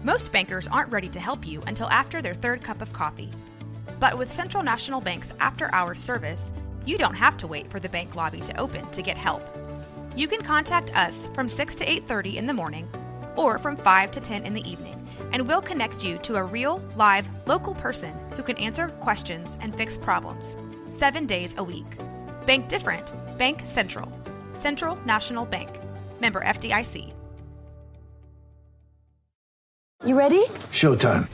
Most bankers aren't ready to help you until after their third cup of coffee. But with Central National Bank's after-hours service, you don't have to wait for the bank lobby to open to get help. You can contact us from 6 to 8:30 in the morning or from 5 to 10 in the evening, and we'll connect you to a real, live, local person who can answer questions and fix problems 7 days a week. Bank different. Bank Central. Central National Bank. Member FDIC. You ready? Showtime.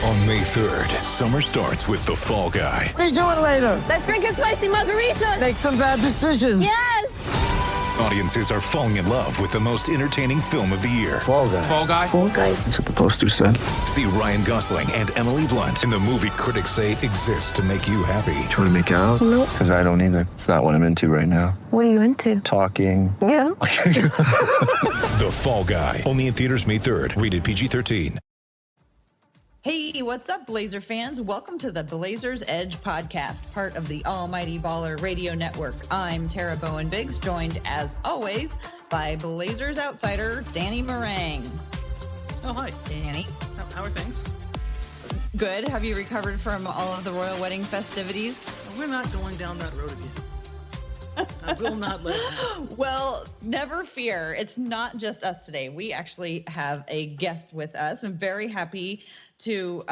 On May 3rd, summer starts with The Fall Guy. Let's do it later. Let's drink a spicy margarita. Make some bad decisions. Yes! Audiences are falling in love with the most entertaining film of the year. Fall Guy. Fall Guy? Fall guy. That's what the poster said. See Ryan Gosling and Emily Blunt in the movie critics say exists to make you happy. Trying to make it out? Nope. Because I don't either. It's not what I'm into right now. What are you into? Talking. Yeah. The Fall Guy. Only in theaters May 3rd. Rated PG-13. Hey, what's up, Blazer fans? Welcome to the Blazers Edge podcast, part of the Almighty Baller Radio Network. I'm Tara Bowen-Biggs, joined as always by Blazers outsider Danny Marang. Oh, hi. Danny. How are things? Good. Have you recovered from all of the royal wedding festivities? We're not going down that road again. I will not let it happen. Well, never fear. It's not just us today. We actually have a guest with us. I'm very happy to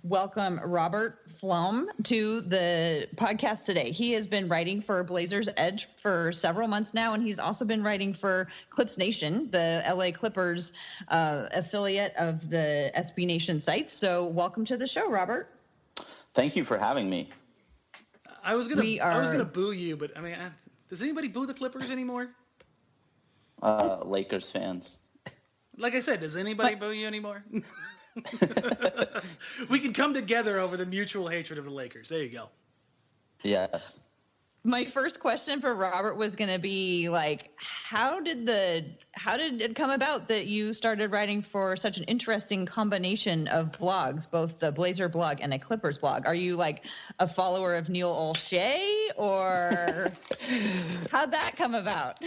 welcome Robert Flom to the podcast today. He has been writing for Blazers Edge for several months now, and he's also been writing for Clips Nation, the LA Clippers affiliate of the SB Nation sites. So welcome to the show, Robert. Thank you for having me. I was gonna boo you, but I mean, does anybody boo the Clippers anymore? Lakers fans. Like I said, does anybody boo you anymore? We can come together over the mutual hatred of the Lakers. There you go. Yes. My first question for Robert was going to be like, how did it come about that you started writing for such an interesting combination of blogs, both the Blazer blog and a Clippers blog? Are you like a follower of Neil Olshey, or how'd that come about?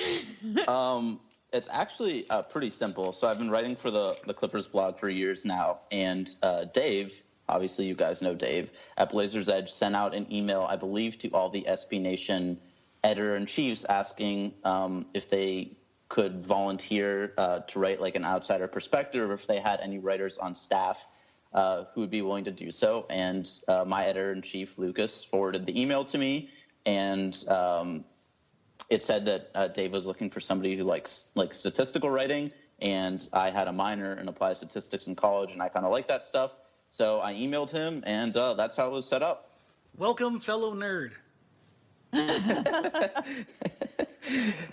It's actually pretty simple. So I've been writing for the Clippers blog for years now, and Dave, obviously you guys know Dave, at Blazers Edge sent out an email, I believe, to all the SB Nation editor-in-chiefs asking if they could volunteer to write like an outsider perspective, or if they had any writers on staff who would be willing to do so. And my editor-in-chief, Lucas, forwarded the email to me, and it said that Dave was looking for somebody who likes statistical writing, and I had a minor in applied statistics in college, and I kind of like that stuff. So I emailed him, and that's how it was set up. Welcome, fellow nerd.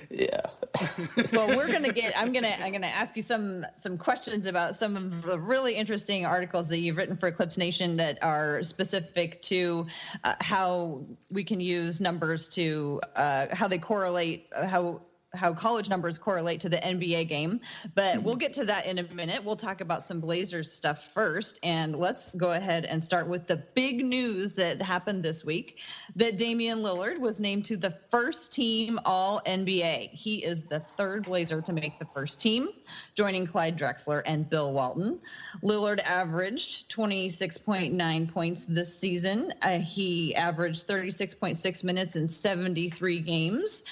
Yeah. Well, I'm gonna ask you some questions about some of the really interesting articles that you've written for Clips Nation that are specific to how we can use numbers to how they correlate, how college numbers correlate to the NBA game. But we'll get to that in a minute. We'll talk about some Blazers stuff first. And let's go ahead and start with the big news that happened this week, that Damian Lillard was named to the first team All NBA. He is the third Blazer to make the first team, joining Clyde Drexler and Bill Walton. Lillard averaged 26.9 points this season. He averaged 36.6 minutes in 73 games.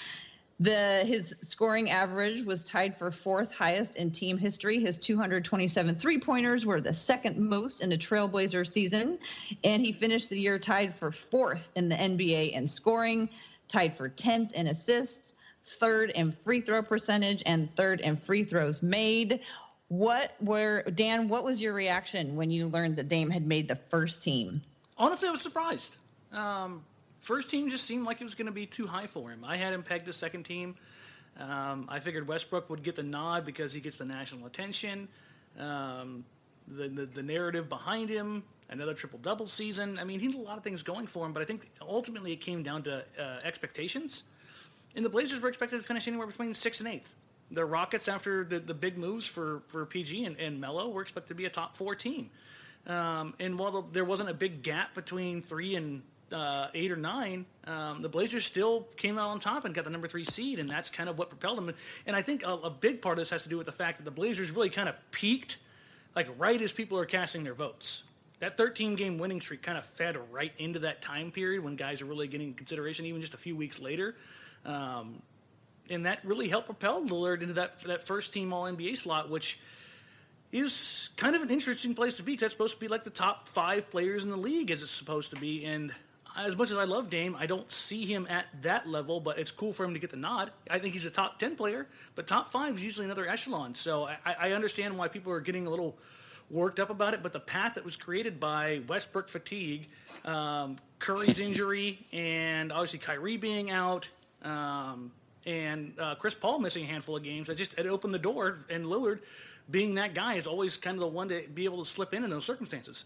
His scoring average was tied for fourth highest in team history. His 227 three-pointers were the second most in a Trailblazer season, and he finished the year tied for fourth in the NBA in scoring, tied for 10th in assists, third in free throw percentage, and third in free throws made. Dan, what was your reaction when you learned that Dame had made the first team? Honestly, I was surprised. First team just seemed like it was going to be too high for him. I had him pegged as second team. I figured Westbrook would get the nod because he gets the national attention. The narrative behind him, another triple-double season. I mean, he had a lot of things going for him, but I think ultimately it came down to expectations. And the Blazers were expected to finish anywhere between 6th and 8th. The Rockets, after the big moves for PG and Melo, were expected to be a top 4 team. And while there wasn't a big gap between 3 and 8 or 9, the Blazers still came out on top and got the number 3 seed, and that's kind of what propelled them. And I think a big part of this has to do with the fact that the Blazers really kind of peaked like right as people are casting their votes. That 13-game winning streak kind of fed right into that time period when guys are really getting consideration even just a few weeks later. And that really helped propel Lillard into that first team All-NBA slot, which is kind of an interesting place to be because that's supposed to be like the top 5 players in the league as it's supposed to be. And as much as I love Dame, I don't see him at that level, but it's cool for him to get the nod. I think he's a top 10 player, but top 5 is usually another echelon. So I understand why people are getting a little worked up about it, but the path that was created by Westbrook fatigue, Curry's injury, and obviously Kyrie being out, and Chris Paul missing a handful of games, it opened the door, and Lillard being that guy is always kind of the one to be able to slip in those circumstances.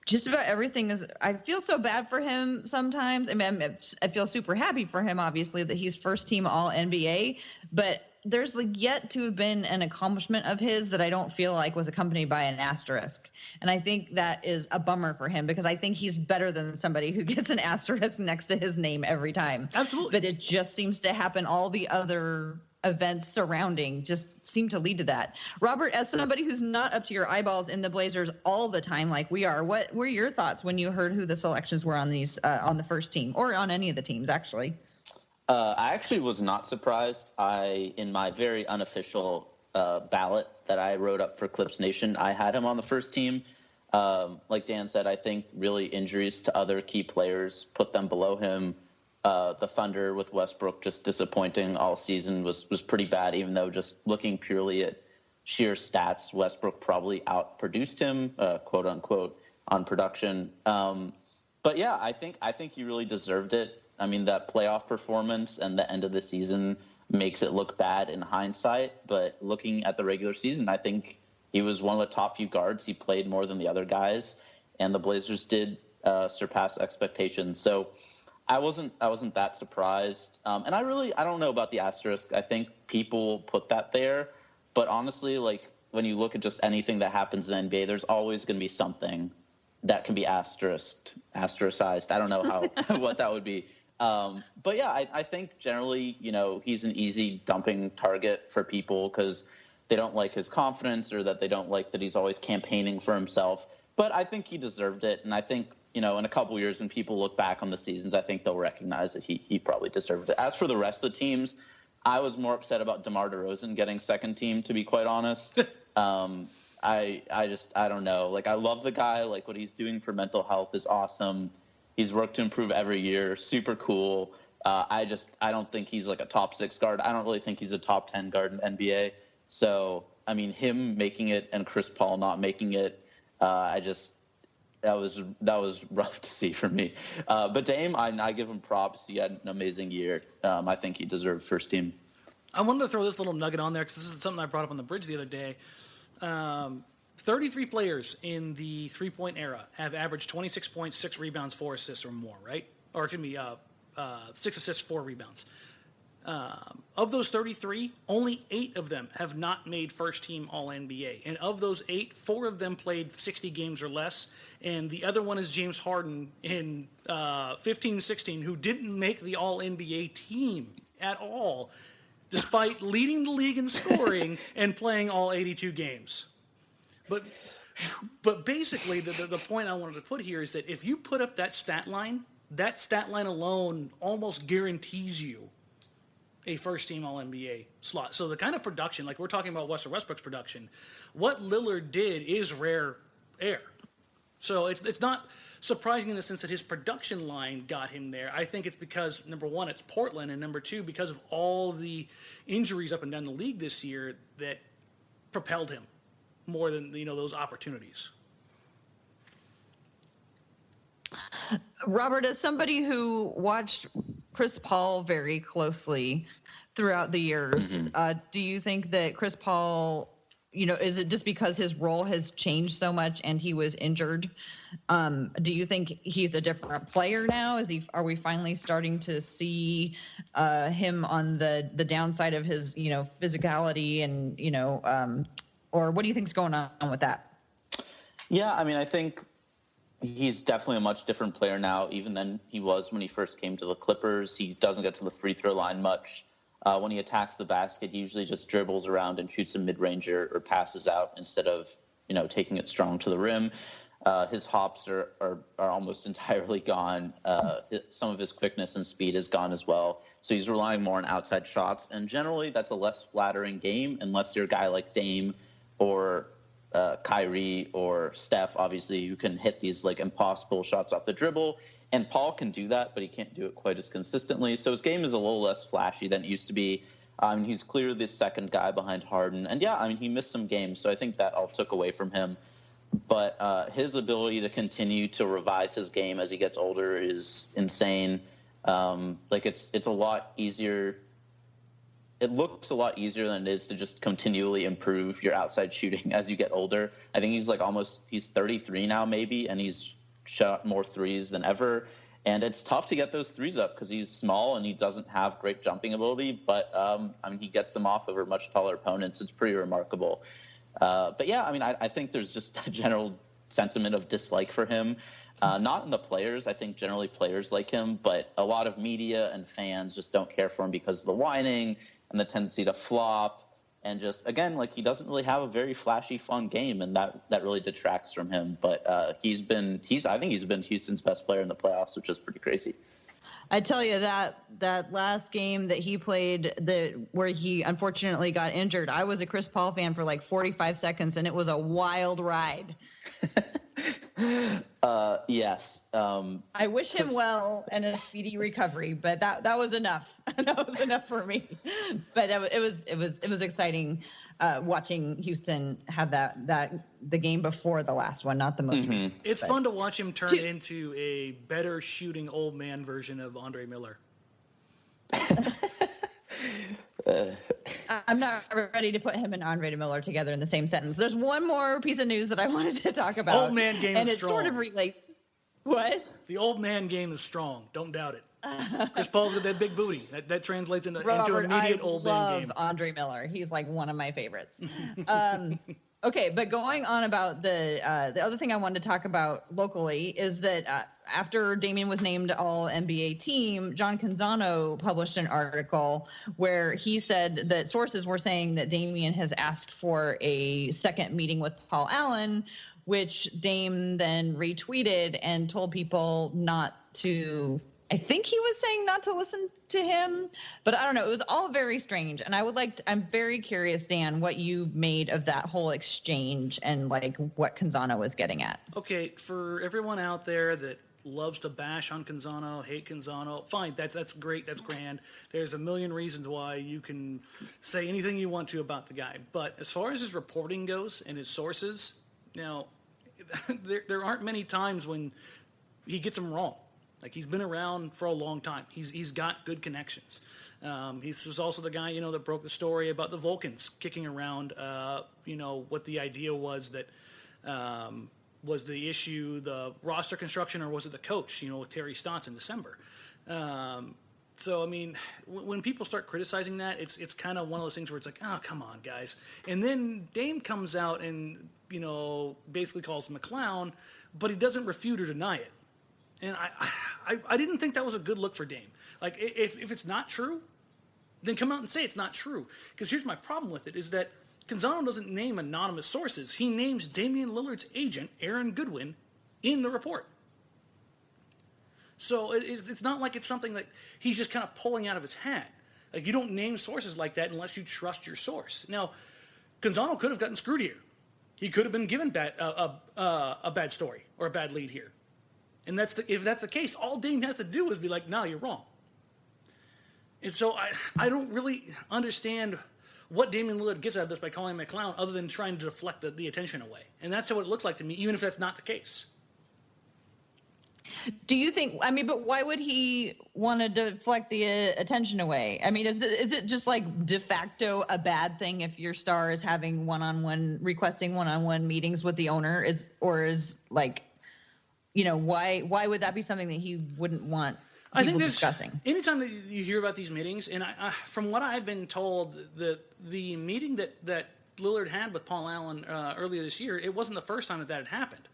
Just about everything I feel so bad for him sometimes. I mean, I feel super happy for him, obviously, that he's first team All NBA, but there's yet to have been an accomplishment of his that I don't feel like was accompanied by an asterisk. And I think that is a bummer for him because I think he's better than somebody who gets an asterisk next to his name every time. Absolutely. But it just seems to happen. All the other events surrounding just seem to lead to that. Robert, as somebody who's not up to your eyeballs in the Blazers all the time like we are, what were your thoughts when you heard who the selections were on these on the first team or on any of the teams actually? I actually was not surprised. In my very unofficial ballot that I wrote up for Clips Nation, I had him on the first team. Like Dan said, I think really injuries to other key players put them below him. The Thunder with Westbrook just disappointing all season was pretty bad, even though just looking purely at sheer stats, Westbrook probably outproduced him, quote unquote, on production. But yeah, I think he really deserved it. I mean, that playoff performance and the end of the season makes it look bad in hindsight. But looking at the regular season, I think he was one of the top few guards. He played more than the other guys, and the Blazers did surpass expectations. So I wasn't that surprised. And I don't know about the asterisk. I think people put that there. But honestly, like when you look at just anything that happens in the NBA, there's always going to be something that can be asteriskized. I don't know what that would be. But yeah, I think generally, he's an easy dumping target for people because they don't like his confidence or that they don't like that he's always campaigning for himself. But I think he deserved it. And I think, in a couple of years when people look back on the seasons, I think they'll recognize that he probably deserved it. As for the rest of the teams, I was more upset about DeMar DeRozan getting second team, to be quite honest. I don't know. Like, I love the guy. Like, what he's doing for mental health is awesome. He's worked to improve every year. Super cool. I don't think he's like a top 6 guard. I don't really think he's a top 10 guard in NBA. So, I mean, him making it and Chris Paul not making it, that was rough to see for me. But Dame, I give him props. He had an amazing year. I think he deserved first team. I wanted to throw this little nugget on there because this is something I brought up on the bridge the other day. 33 players in the three-point era have averaged 26 points, 6 rebounds, 4 assists or more, right? Or it can be 6 assists, 4 rebounds. Of those 33, only 8 of them have not made first-team All-NBA. And of those 8, 4 of them played 60 games or less. And the other one is James Harden in 15-16, who didn't make the All-NBA team at all, despite leading the league in scoring and playing all 82 games. But basically, the point I wanted to put here is that if you put up that stat line alone almost guarantees you a first-team All-NBA slot. So the kind of production, like we're talking about Westbrook's production, what Lillard did is rare air. So it's not surprising in the sense that his production line got him there. I think it's because, number one, it's Portland, and number two, because of all the injuries up and down the league this year that propelled him more than, those opportunities. Robert, as somebody who watched Chris Paul very closely throughout the years, do you think that Chris Paul, is it just because his role has changed so much and he was injured? Do you think he's a different player now? Are we finally starting to see him on the downside of his, physicality and, or what do you think's going on with that? Yeah, I mean, I think he's definitely a much different player now, even than he was when he first came to the Clippers. He doesn't get to the free throw line much. When he attacks the basket, he usually just dribbles around and shoots a mid-range or passes out instead of, taking it strong to the rim. His hops are almost entirely gone. Some of his quickness and speed is gone as well. So he's relying more on outside shots. And generally, that's a less flattering game unless you're a guy like Dame or Kyrie or Steph, obviously, who can hit these like impossible shots off the dribble. And Paul can do that, but he can't do it quite as consistently. So his game is a little less flashy than it used to be. He's clearly the second guy behind Harden. And yeah, he missed some games. So I think that all took away from him. But his ability to continue to revise his game as he gets older is insane. It's a lot easier. It looks a lot easier than it is to just continually improve your outside shooting as you get older. I think he's 33 now maybe, and he's shot more threes than ever. And it's tough to get those threes up because he's small and he doesn't have great jumping ability. But, he gets them off over much taller opponents. It's pretty remarkable. But yeah, I think there's just a general sentiment of dislike for him. Not in the players. I think generally players like him, but a lot of media and fans just don't care for him because of the whining and the tendency to flop. And just, again, he doesn't really have a very flashy, fun game, and that really detracts from him. But I think he's been Houston's best player in the playoffs, which is pretty crazy. I tell you that last game that he played where he unfortunately got injured, I was a Chris Paul fan for 45 seconds, and it was a wild ride. Yes. I wish him well and a speedy recovery, but that was enough. That was enough for me. But it was exciting watching Houston have the game before the last one, not the most recent. It's fun to watch him turn into a better shooting old man version of Andre Miller. I'm not ready to put him and Andre Miller together in the same sentence. There's one more piece of news that I wanted to talk about. Old man game and is it strong. sort of relates. What? The old man game is strong. Don't doubt it. Chris Paul's with that big booty. That translates into immediate old man game. I love Andre Miller. He's one of my favorites. Okay, but going on about the other thing I wanted to talk about locally is that after Damian was named All NBA Team, John Canzano published an article where he said that sources were saying that Damian has asked for a second meeting with Paul Allen, which Dame then retweeted and told people not to. I think he was saying not to listen to him, but I don't know. It was all very strange. And I'm very curious, Dan, what you made of that whole exchange and what Canzano was getting at. Okay. For everyone out there that loves to bash on Canzano, hate Canzano, fine. That's great. That's grand. There's a million reasons why you can say anything you want to about the guy. But as far as his reporting goes and his sources, there aren't many times when he gets them wrong. He's been around for a long time. He's got good connections. He was also the guy, that broke the story about the Vulcans kicking around, what the idea was that was the issue, the roster construction, or was it the coach, with Terry Stotts in December. So, when people start criticizing that, it's kind of one of those things where it's like, oh, come on, guys. And then Dame comes out and, basically calls him a clown, but he doesn't refute or deny it. And I didn't think that was a good look for Dame. If it's not true, then come out and say it's not true. Because here's my problem with it, is that Canzano doesn't name anonymous sources. He names Damian Lillard's agent, Aaron Goodwin, in the report. So it's not like it's something that he's just kind of pulling out of his hat. You don't name sources like that unless you trust your source. Now, Canzano could have gotten screwed here. He could have been given a bad story or a bad lead here. And if that's the case, all Dame has to do is be like, no, you're wrong. And so I don't really understand what Damian Lillard gets out of this by calling him a clown other than trying to deflect the attention away. And that's what it looks like to me, even if that's not the case. Do you think, but why would he want to deflect the attention away? Is it just de facto a bad thing if your star is having requesting one-on-one meetings with the owner why would that be something that he wouldn't want people discussing? Anytime that you hear about these meetings, and I from what I've been told, the meeting that Lillard had with Paul Allen earlier this year, it wasn't the first time that had happened.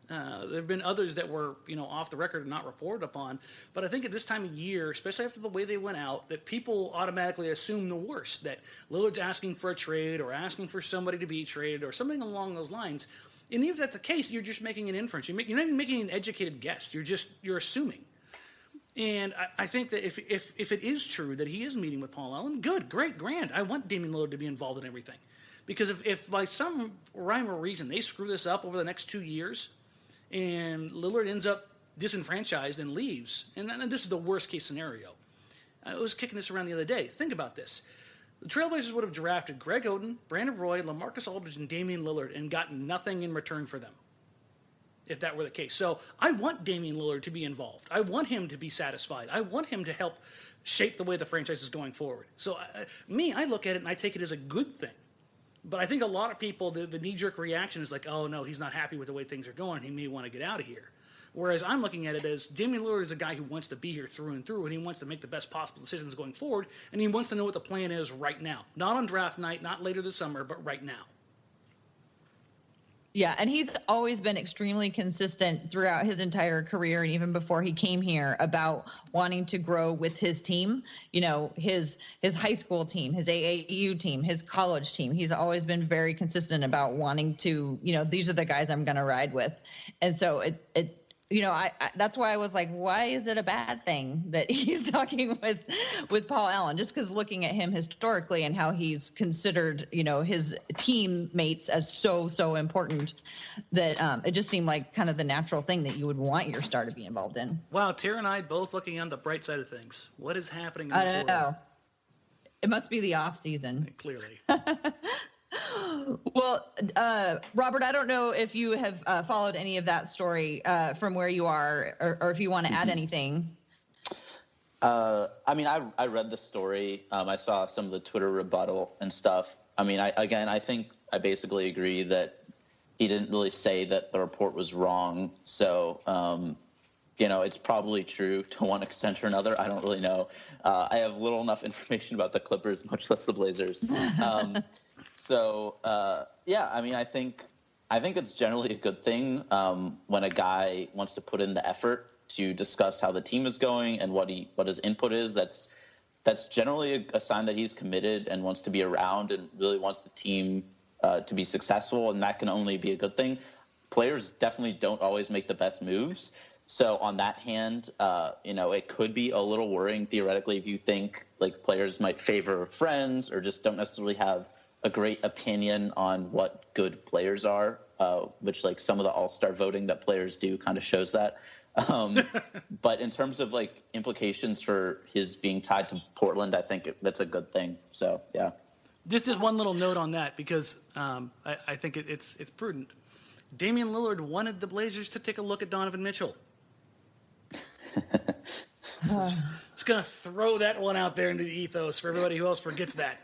There have been others that were, off the record and not reported upon. But I think at this time of year, especially after the way they went out, that people automatically assume the worst, that Lillard's asking for a trade or asking for somebody to be traded or something along those lines. And even if that's the case, you're just making an inference. You're not even making an educated guess. You're assuming. And I think that if it is true that he is meeting with Paul Allen, good, great, grand. I want Damian Lillard to be involved in everything. Because if by some rhyme or reason they screw this up over the next 2 years and Lillard ends up disenfranchised and leaves, and this is the worst case scenario. I was kicking this around the other day. Think about this. The Trailblazers would have drafted Greg Oden, Brandon Roy, LaMarcus Aldridge, and Damian Lillard and gotten nothing in return for them, if that were the case. So I want Damian Lillard to be involved. I want him to be satisfied. I want him to help shape the way the franchise is going forward. So I look at it and I take it as a good thing. But I think a lot of people, the knee-jerk reaction is like, oh, no, he's not happy with the way things are going. He may want to get out of here. Whereas I'm looking at it as Damian Lillard is a guy who wants to be here through and through, and he wants to make the best possible decisions going forward, and he wants to know what the plan is right now. Not on draft night, not later this summer, but right now. Yeah, and he's always been extremely consistent throughout his entire career and even before he came here about wanting to grow with his team, his high school team, his AAU team, his college team. He's always been very consistent about wanting to, these are the guys I'm going to ride with. And so I that's why I was like, why is it a bad thing that he's talking with Paul Allen? Just because looking at him historically and how he's considered, his teammates as so important, that it just seemed like kind of the natural thing that you would want your star to be involved in. Wow, Tara and I both looking on the bright side of things. What is happening in this world? I don't know. It must be the off season. Clearly. Well, Robert, I don't know if you have followed any of that story from where you are, or if you want to add anything. I read the story. I saw some of the Twitter rebuttal and stuff. I think I basically agree that he didn't really say that the report was wrong. So, it's probably true to one extent or another. I don't really know. I have little enough information about the Clippers, much less the Blazers. I think it's generally a good thing when a guy wants to put in the effort to discuss how the team is going and what his input is. That's generally a sign that he's committed and wants to be around and really wants the team to be successful, and that can only be a good thing. Players definitely don't always make the best moves. So on that hand, it could be a little worrying theoretically if you think like players might favor friends or just don't necessarily have a great opinion on what good players are, which like some of the all-star voting that players do kind of shows that. But in terms of like implications for his being tied to Portland, I think that's a good thing. So, yeah. Just as one little note on that, because I think it's prudent. Damian Lillard wanted the Blazers to take a look at Donovan Mitchell. Just going to throw that one out there into the ethos for everybody who else forgets that.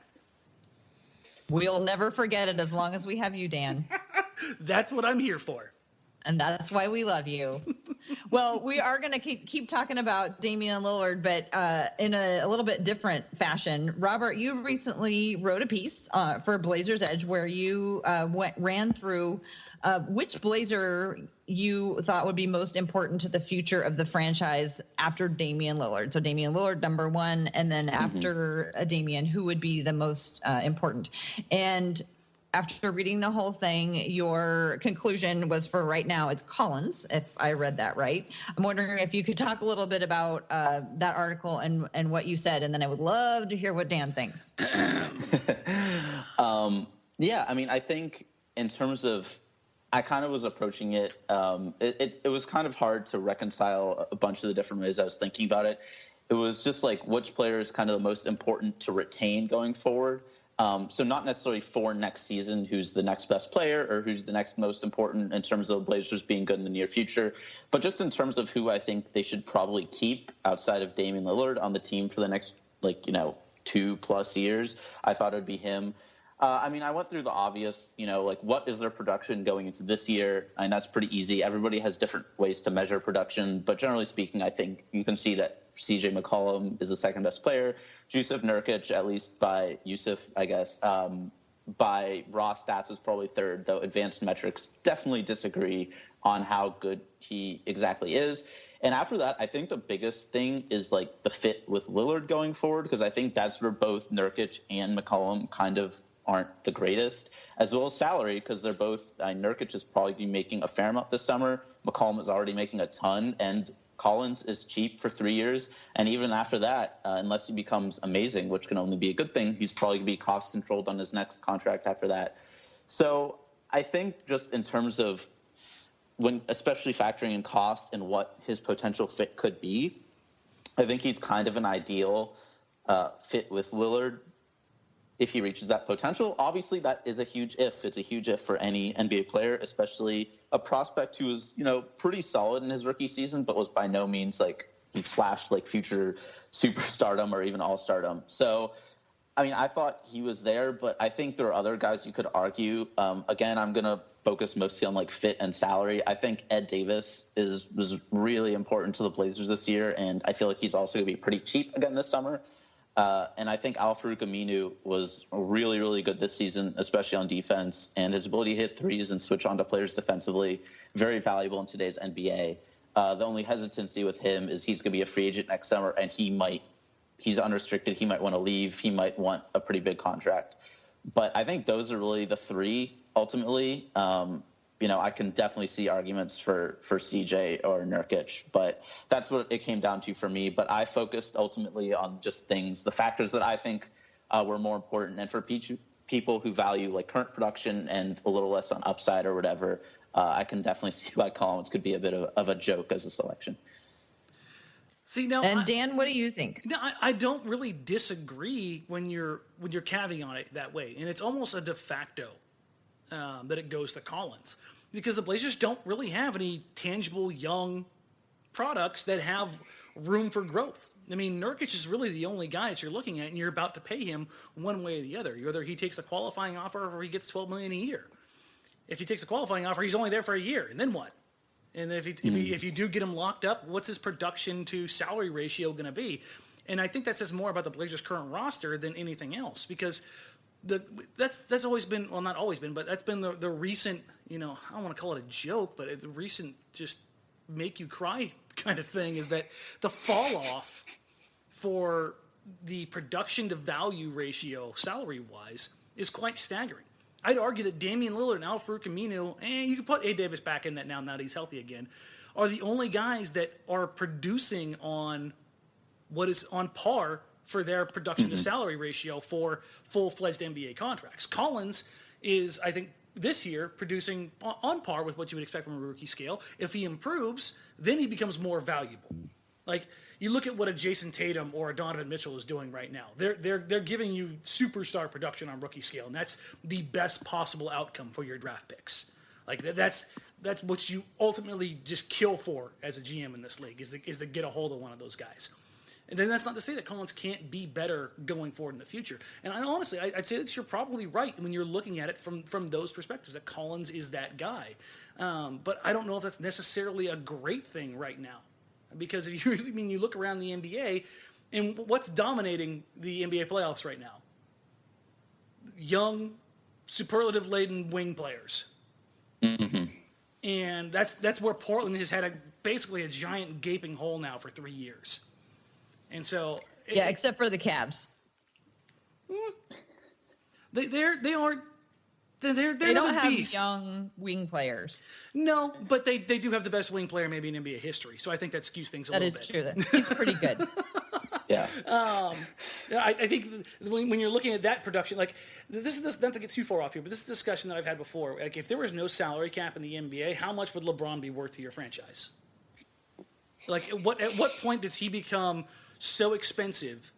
We'll never forget it as long as we have you, Dan. That's what I'm here for. And that's why we love you. Well, we are going to keep talking about Damian Lillard, but in a little bit different fashion. Robert, you recently wrote a piece for Blazers Edge where you ran through which Blazer you thought would be most important to the future of the franchise after Damian Lillard. So Damian Lillard, number one, and then after Damian, who would be the most important? And after reading the whole thing, your conclusion was for right now, it's Collins, if I read that right. I'm wondering if you could talk a little bit about that article and what you said, and then I would love to hear what Dan thinks. I think in terms of, I kind of was approaching it, it was kind of hard to reconcile a bunch of the different ways I was thinking about it. It was just like, which player is kind of the most important to retain going forward? So not necessarily for next season, who's the next best player or who's the next most important in terms of the Blazers being good in the near future, but just in terms of who I think they should probably keep outside of Damian Lillard on the team for the next, 2+ years. I thought it would be him. I went through the obvious, what is their production going into this year? And that's pretty easy. Everybody has different ways to measure production, but generally speaking, I think you can see that CJ McCollum is the second best player. Jusuf Nurkic, at least by Yusuf, I guess, by raw stats was probably third, though advanced metrics definitely disagree on how good he exactly is. And after that, I think the biggest thing is like the fit with Lillard going forward, because I think that's where both Nurkic and McCollum kind of aren't the greatest, as well as salary, because they're both, Nurkic is probably be making a fair amount this summer. McCollum is already making a ton, and Collins is cheap for 3 years. And even after that, unless he becomes amazing, which can only be a good thing, he's probably going to be cost controlled on his next contract after that. So I think just in terms of when, especially factoring in cost and what his potential fit could be, I think he's kind of an ideal fit with Lillard if he reaches that potential. Obviously, that is a huge if. It's a huge if for any NBA player, especially a prospect who was, pretty solid in his rookie season, but was by no means like he flashed like future superstardom or even all-stardom. So, I mean, I thought he was there, but I think there are other guys you could argue. Again, I'm going to focus mostly on like fit and salary. I think Ed Davis was really important to the Blazers this year, and I feel like he's also going to be pretty cheap again this summer. And I think Al-Farouq Aminu was really, really good this season, especially on defense, and his ability to hit threes and switch on to players defensively, very valuable in today's NBA. The only hesitancy with him is he's going to be a free agent next summer, and he's unrestricted. He might want to leave. He might want a pretty big contract. But I think those are really the three ultimately. I can definitely see arguments for CJ or Nurkic, but that's what it came down to for me. But I focused ultimately on just the factors that I think were more important. And for people who value like current production and a little less on upside or whatever, I can definitely see why Collins could be a bit of a joke as a selection. See now, and Dan, what do you think? No, I don't really disagree when you're caveating it that way, and it's almost a de facto that it goes to Collins, because the Blazers don't really have any tangible young products that have room for growth. I mean, Nurkic is really the only guy that you're looking at, and you're about to pay him one way or the other. Either he takes the qualifying offer or he gets $12 million a year. If he takes a qualifying offer, he's only there for a year, and then what? And if you do get him locked up, what's his production to salary ratio going to be? And I think that says more about the Blazers' current roster than anything else, because that's always been, well, not always been, but that's been the recent, I don't want to call it a joke, but it's a recent just make you cry kind of thing, is that the fall off for the production to value ratio salary wise is quite staggering. I'd argue that Damian Lillard and Al-Farouq Aminu, and you can put A. Davis back in that now that he's healthy again, are the only guys that are producing on what is on par for their production to salary ratio for full-fledged NBA contracts. Collins is, I think, this year producing on par with what you would expect from a rookie scale. If he improves, then he becomes more valuable. Like, you look at what a Jason Tatum or a Donovan Mitchell is doing right now. They're giving you superstar production on rookie scale, and that's the best possible outcome for your draft picks. Like, that's what you ultimately just kill for as a GM in this league, is to get a hold of one of those guys. And then that's not to say that Collins can't be better going forward in the future. And honestly, I'd say that you're probably right when you're looking at it from those perspectives, that Collins is that guy. But I don't know if that's necessarily a great thing right now. Because if you look around the NBA, and what's dominating the NBA playoffs right now? Young, superlative-laden wing players. Mm-hmm. And that's where Portland has had basically a giant gaping hole now for 3 years. And so, except for the Cavs. They aren't. They don't have beast. Young wing players. No, but they do have the best wing player maybe in NBA history. So I think that skews things a little bit. That is true. He's pretty good. Yeah. I think when you're looking at that production, like this is not to get too far off here, but this is a discussion that I've had before. Like, if there was no salary cap in the NBA, how much would LeBron be worth to your franchise? Like, at what point does he become so expensive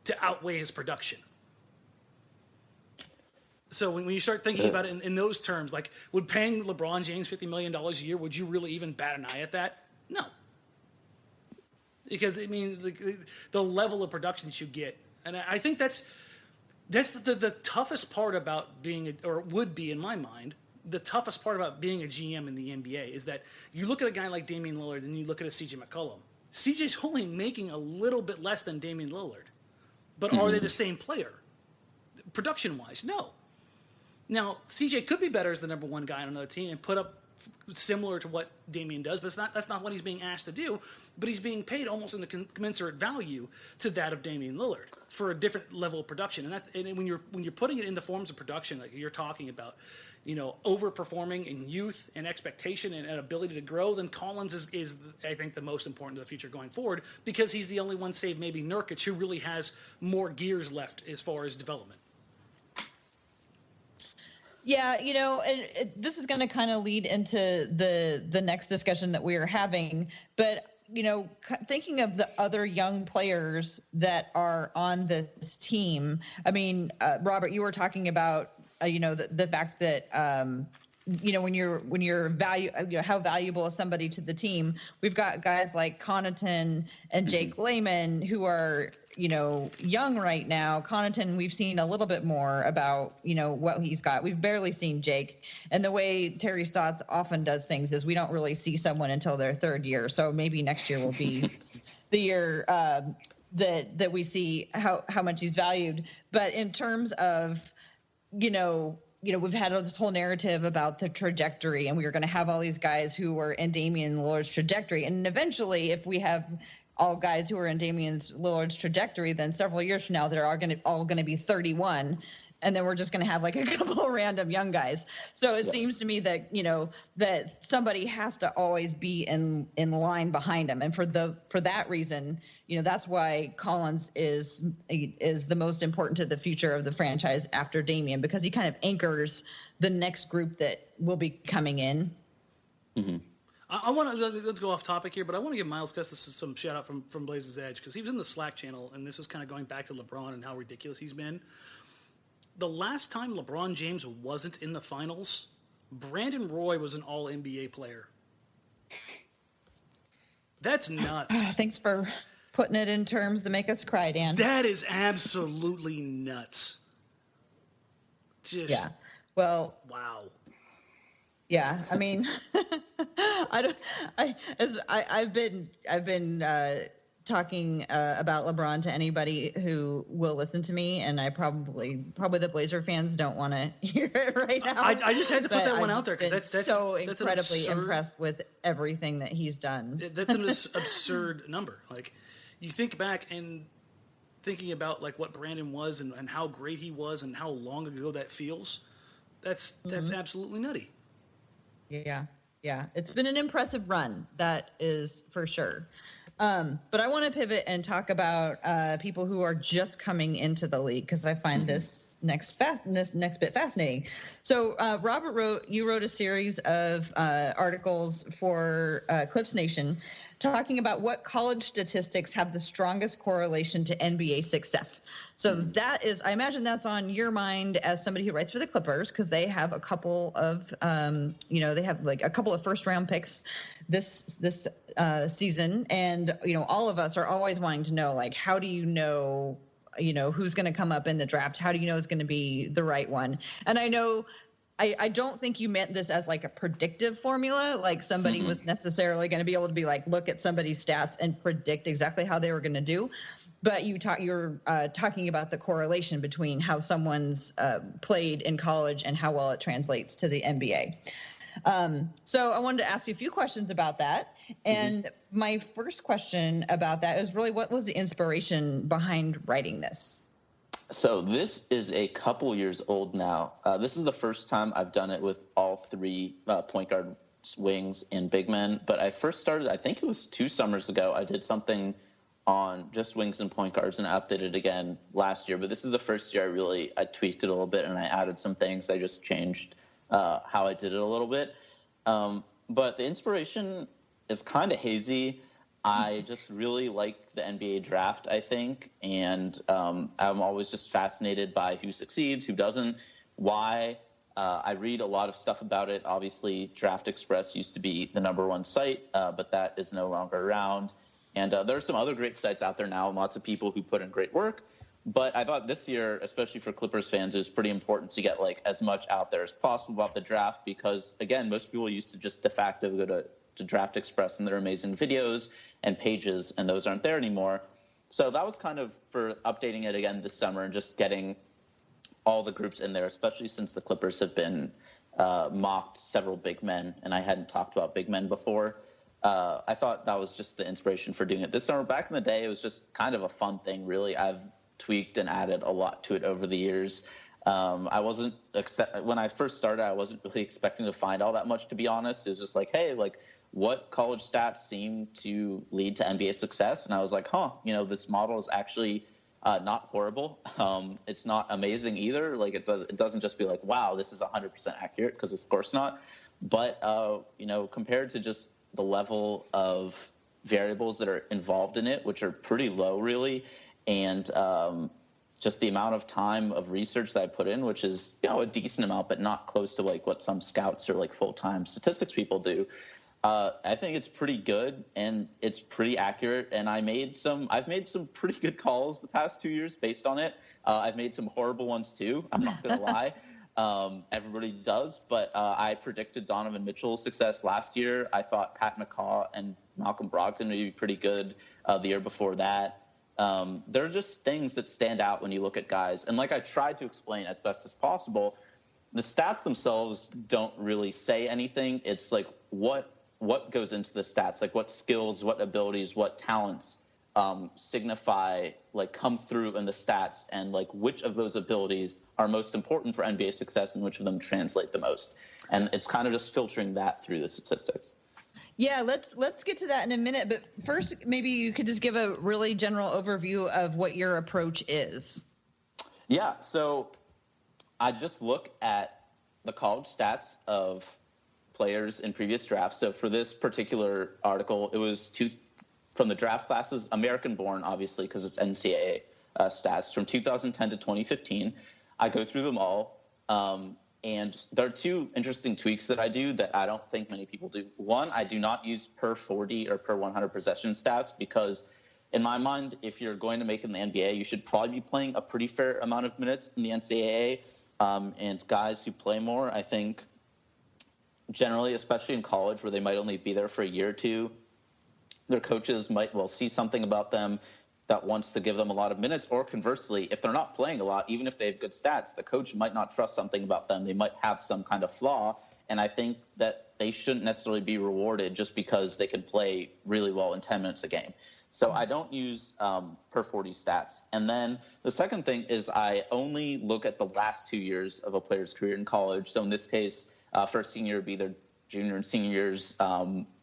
to outweigh his production? So when you start thinking about it in those terms, like, would paying LeBron James $50 million a year, would you really even bat an eye at that? No. Because, I mean, the level of production that you get. And I think that's the toughest part about being, or would be in my mind, the toughest part about being a GM in the NBA is that you look at a guy like Damian Lillard and you look at a CJ McCollum. CJ's only making a little bit less than Damian Lillard. But are they the same player? Production-wise, no. Now, CJ could be better as the number one guy on another team and put up similar to what Damian does, but that's not what he's being asked to do. But he's being paid almost in the commensurate value to that of Damian Lillard for a different level of production. And when you're putting it in the forms of production, like you're talking about, overperforming in youth and expectation and ability to grow, then Collins is I think the most important to the future going forward, because he's the only one, save maybe Nurkic, who really has more gears left as far as development. Yeah, and this is going to kind of lead into the next discussion that we are having. But, thinking of the other young players that are on this team, I mean, Robert, you were talking about, the fact that, when you're how valuable is somebody to the team. We've got guys like Connaughton and Jake Layman who are, young right now. Connaughton, we've seen a little bit more about, what he's got. We've barely seen Jake. And the way Terry Stotts often does things is we don't really see someone until their third year. So maybe next year will be the year that we see how much he's valued. But in terms of, we've had this whole narrative about the trajectory, and we were going to have all these guys who were in Damian Lillard's trajectory. And eventually, if we have all guys who are in Damian Lillard's trajectory, then several years from now, they're all going to be 31. And then we're just going to have like a couple of random young guys. So it seems to me that, that somebody has to always be in line behind him. And for that reason, that's why Collins is the most important to the future of the franchise after Damian, because he kind of anchors the next group that will be coming in. Mm-hmm. I want to, let's go off topic here, but I want to give Miles Gus some shout out from Blazers Edge, because he was in the Slack channel, and this is kind of going back to LeBron and how ridiculous he's been. The last time LeBron James wasn't in the finals, Brandon Roy was an All NBA player. That's nuts. Thanks for putting it in terms to make us cry, Dan. That is absolutely nuts. Yeah. Well. Wow. Yeah, I mean, I've been talking about LeBron to anybody who will listen to me, and I probably the Blazer fans don't want to hear it right now. I just had to put that one out there because that's so incredibly impressed with everything that he's done. That's an absurd number. Like, you think back and thinking about like what Brandon was and how great he was and how long ago that feels. That's absolutely nutty. Yeah. It's been an impressive run, that is for sure. But I want to pivot and talk about people who are just coming into the league, because I find this next bit fascinating. So Robert, you wrote a series of articles for Clips Nation talking about what college statistics have the strongest correlation to NBA success. So that is, I imagine that's on your mind as somebody who writes for the Clippers, because they have a couple of, they have like a couple of first round picks this season. And, all of us are always wanting to know, like, how do you know who's going to come up in the draft? How do you know it's going to be the right one? And I know, I don't think you meant this as like a predictive formula, like somebody was necessarily going to be able to be like, look at somebody's stats and predict exactly how they were going to do. But you're talking about the correlation between how someone's played in college and how well it translates to the NBA. So I wanted to ask you a few questions about that. And my first question about that is really, what was the inspiration behind writing this? So this is a couple years old now. This is the first time I've done it with all three point guard, wings, and big men. But I first started, I think it was 2 summers ago. I did something on just wings and point guards, and I updated it again last year. But this is the first year I tweaked it a little bit, and I added some things. I just changed how I did it a little bit. But the inspiration is kind of hazy. I just really like the NBA draft, I think, and I'm always just fascinated by who succeeds, who doesn't, why. I read a lot of stuff about it. Obviously, Draft Express used to be the #1 site, but that is no longer around. And there are some other great sites out there now, and lots of people who put in great work. But I thought this year, especially for Clippers fans, it was pretty important to get like as much out there as possible about the draft, because, again, most people used to just de facto go to Draft Express and their amazing videos and pages, and those aren't there anymore. So that was kind of for updating it again this summer and just getting all the groups in there, especially since the Clippers have been mocked several big men, and I hadn't talked about big men before. I thought that was just the inspiration for doing it this summer. Back in the day, it was just kind of a fun thing, really. I've tweaked and added a lot to it over the years. When I first started, I wasn't really expecting to find all that much, to be honest. It was just like, hey, like, what college stats seem to lead to NBA success? And I was like, this model is actually not horrible. It's not amazing either. Like, it doesn't just be like, wow, this is 100% accurate, because of course not. But compared to just the level of variables that are involved in it, which are pretty low, really, and just the amount of time of research that I put in, which is, a decent amount, but not close to like what some scouts or like full-time statistics people do. I think it's pretty good and it's pretty accurate. And I've made some pretty good calls the past 2 years based on it. I've made some horrible ones too. I'm not going to lie. Everybody does, but I predicted Donovan Mitchell's success last year. I thought Pat McCaw and Malcolm Brogdon would be pretty good the year before that. There are just things that stand out when you look at guys. And like I tried to explain as best as possible, the stats themselves don't really say anything. It's like what goes into the stats, like what skills, what abilities, what talents signify, like come through in the stats, and like which of those abilities are most important for NBA success and which of them translate the most. And it's kind of just filtering that through the statistics. Yeah, let's get to that in a minute. But first, maybe you could just give a really general overview of what your approach is. Yeah, so I just look at the college stats of players in previous drafts. So for this particular article, it was from the draft classes, American-born, obviously, because it's NCAA stats, from 2010 to 2015. I go through them all. And there are two interesting tweaks that I do that I don't think many people do. One, I do not use per 40 or per 100 possession stats, because in my mind, if you're going to make it in the NBA, you should probably be playing a pretty fair amount of minutes in the NCAA. And guys who play more, I think, generally, especially in college where they might only be there for a year or two, their coaches might see something about them that wants to give them a lot of minutes, or conversely, if they're not playing a lot, even if they have good stats, the coach might not trust something about them. They might have some kind of flaw, and I think that they shouldn't necessarily be rewarded just because they can play really well in 10 minutes a game. So I don't use per 40 stats. And then the second thing is I only look at the last 2 years of a player's career in college. So in this case, first senior would be their junior and senior years.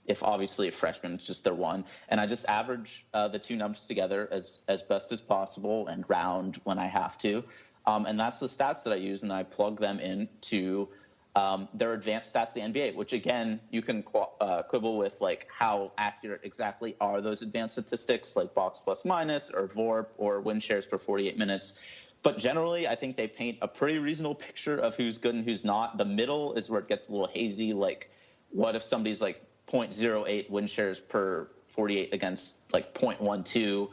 If obviously a freshman, it's just their one. And I just average the two numbers together as best as possible and round when I have to. And that's the stats that I use, and I plug them into their advanced stats in the NBA, which, again, you can quibble with, like, how accurate exactly are those advanced statistics, like box plus minus or VORP or win shares per 48 minutes. But generally, I think they paint a pretty reasonable picture of who's good and who's not. The middle is where it gets a little hazy. Like, what if somebody's like 0.08 win shares per 48 against like 0.12?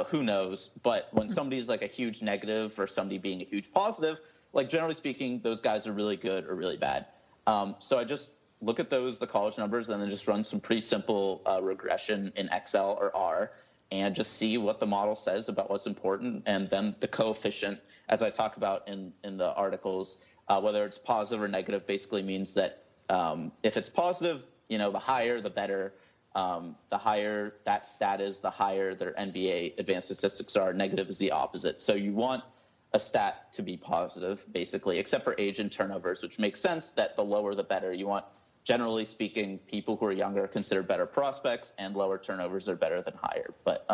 Who knows? But when somebody's like a huge negative or somebody being a huge positive, like generally speaking, those guys are really good or really bad. So I just look at the college numbers, and then just run some pretty simple regression in Excel or R, and just see what the model says about what's important. And then the coefficient, as I talk about in the articles, whether it's positive or negative, basically means that if it's positive, the higher, the better. The higher that stat is, the higher their NBA advanced statistics are. Negative is the opposite. So you want a stat to be positive, basically, except for age and turnovers, which makes sense that the lower the better. You want, generally speaking, people who are younger are considered better prospects, and lower turnovers are better than higher. But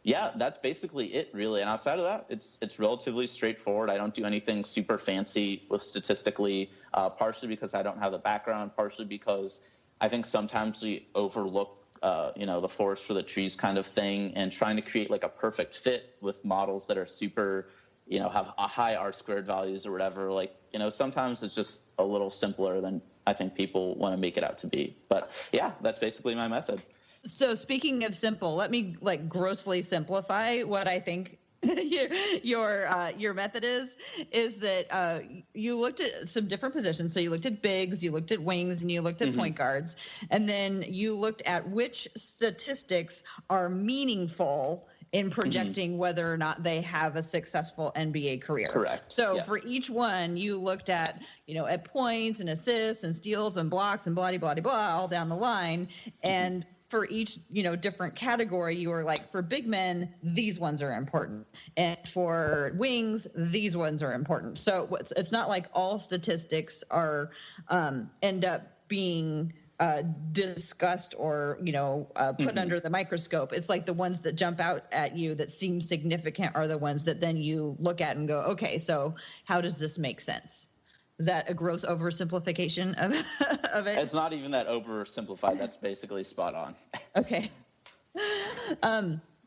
yeah, that's basically it, really. And outside of that, it's relatively straightforward. I don't do anything super fancy with statistically, partially because I don't have the background, partially because I think sometimes we overlook, the forest for the trees kind of thing, and trying to create like a perfect fit with models that are super, have a high R-squared values or whatever. Like, sometimes it's just a little simpler than I think people want to make it out to be. But yeah, that's basically my method. So speaking of simple, let me grossly simplify what I think your method is that you looked at some different positions. So you looked at bigs, you looked at wings, and you looked at point guards. And then you looked at which statistics are meaningful in projecting whether or not they have a successful NBA career. Correct. So Yes. for each one, you looked at, at points and assists and steals and blocks and blah, blah, blah, blah, all down the line. And for each, different category, you were like, for big men, these ones are important. And for wings, these ones are important. So it's not like all statistics are end up being discussed or put under the microscope. It's like the ones that jump out at you that seem significant are the ones that then you look at and go, okay, so how does this make sense? Is that a gross oversimplification of it? It's not even that oversimplified. That's basically spot on. Okay.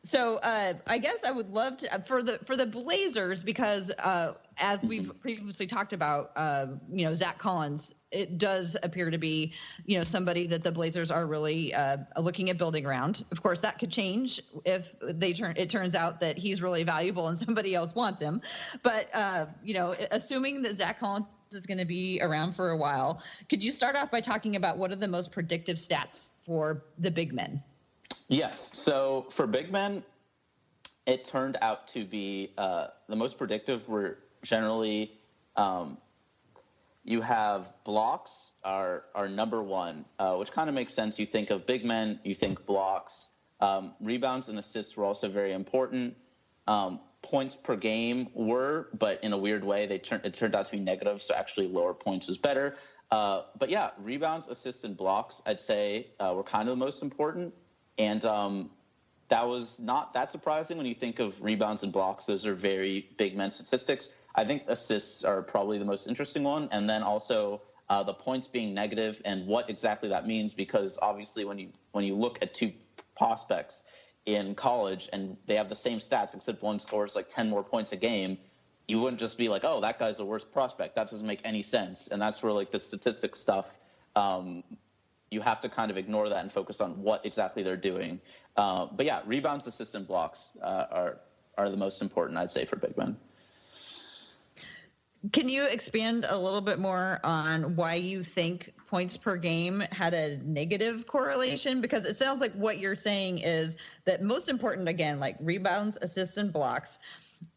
So I guess I would love to for the Blazers, because as we've previously talked about, Zach Collins, it does appear to be, somebody that the Blazers are really looking at building around. Of course, that could change if it turns out that he's really valuable and somebody else wants him. But assuming that Zach Collins is going to be around for a while, could you start off by talking about what are the most predictive stats for the big men? Yes. So for big men, it turned out to be the most predictive were generally you have blocks are number one, which kind of makes sense. You think of big men, you think blocks. Rebounds and assists were also very important. Points per game were, but in a weird way, it turned out to be negative, so actually lower points was better. But yeah, rebounds, assists, and blocks, I'd say, were kind of the most important. And that was not that surprising when you think of rebounds and blocks. Those are very big men statistics. I think assists are probably the most interesting one. And then also the points being negative and what exactly that means, because obviously when you look at two prospects in college and they have the same stats except one scores like 10 more points a game, you wouldn't just be like, oh, that guy's the worst prospect. That doesn't make any sense. And that's where like the statistics stuff, you have to kind of ignore that and focus on what exactly they're doing. But yeah, rebounds, assists, and blocks are the most important, I'd say, for big men. Can you expand a little bit more on why you think points per game had a negative correlation? Because it sounds like what you're saying is that most important, again, like rebounds, assists, and blocks,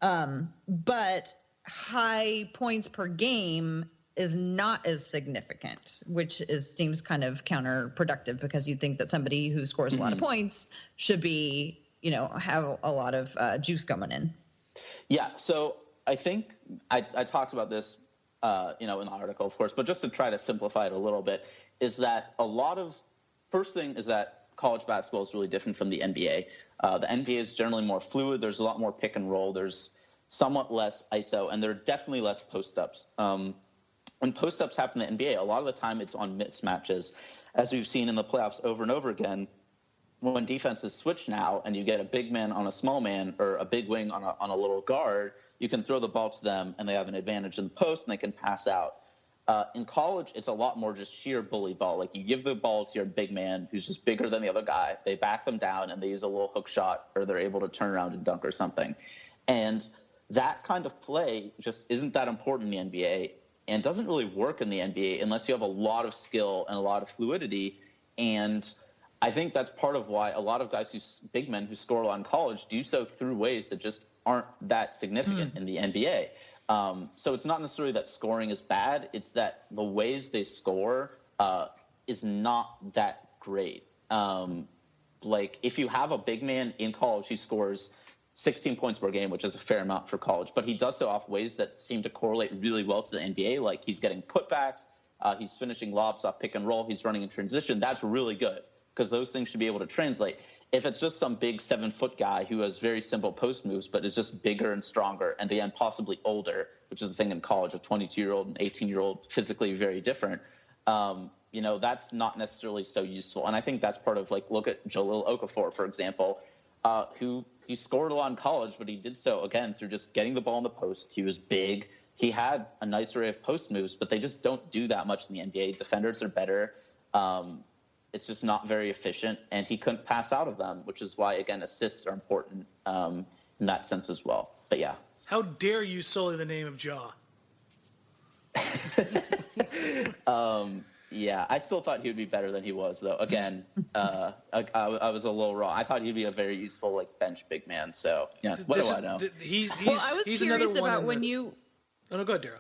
but high points per game is not as significant, which seems kind of counterproductive, because you think that somebody who scores a lot of points should be, have a lot of juice coming in. Yeah. So I think I talked about this, in the article, of course, but just to try to simplify it a little bit, is that first thing is that college basketball is really different from the NBA. The NBA is generally more fluid. There's a lot more pick and roll. There's somewhat less ISO, and there are definitely less post-ups. When post-ups happen in the NBA, a lot of the time it's on mismatches, as we've seen in the playoffs over and over again. When defenses switch now and you get a big man on a small man or a big wing on a little guard, you can throw the ball to them and they have an advantage in the post and they can pass out. In college, it's a lot more just sheer bully ball. Like you give the ball to your big man who's just bigger than the other guy. They back them down and they use a little hook shot, or they're able to turn around and dunk or something. And that kind of play just isn't that important in the NBA and doesn't really work in the NBA unless you have a lot of skill and a lot of fluidity. And I think that's part of why a lot of guys big men who score a lot in college do so through ways that just aren't that significant in the NBA. So it's not necessarily that scoring is bad. It's that the ways they score is not that great. Like if you have a big man in college who scores 16 points per game, which is a fair amount for college, but he does so off ways that seem to correlate really well to the NBA. Like he's getting putbacks, he's finishing lobs off pick and roll, he's running in transition. That's really good, because those things should be able to translate. If it's just some big 7-foot guy who has very simple post moves, but is just bigger and stronger and then possibly older, which is the thing in college, a 22-year-old and 18-year-old physically very different, that's not necessarily so useful. And I think that's part of, like, look at Jahlil Okafor, for example, who he scored a lot in college, but he did so, again, through just getting the ball in the post. He was big. He had a nice array of post moves, but they just don't do that much in the NBA. Defenders are better. It's just not very efficient, and he couldn't pass out of them, which is why, again, assists are important in that sense as well. But, yeah. How dare you sully the name of Ja? Yeah, I still thought he would be better than he was, though. Again, I was a little wrong. I thought he'd be a very useful like bench big man. So yeah, what do I know? I was curious about when you. Oh no, go ahead, Dara.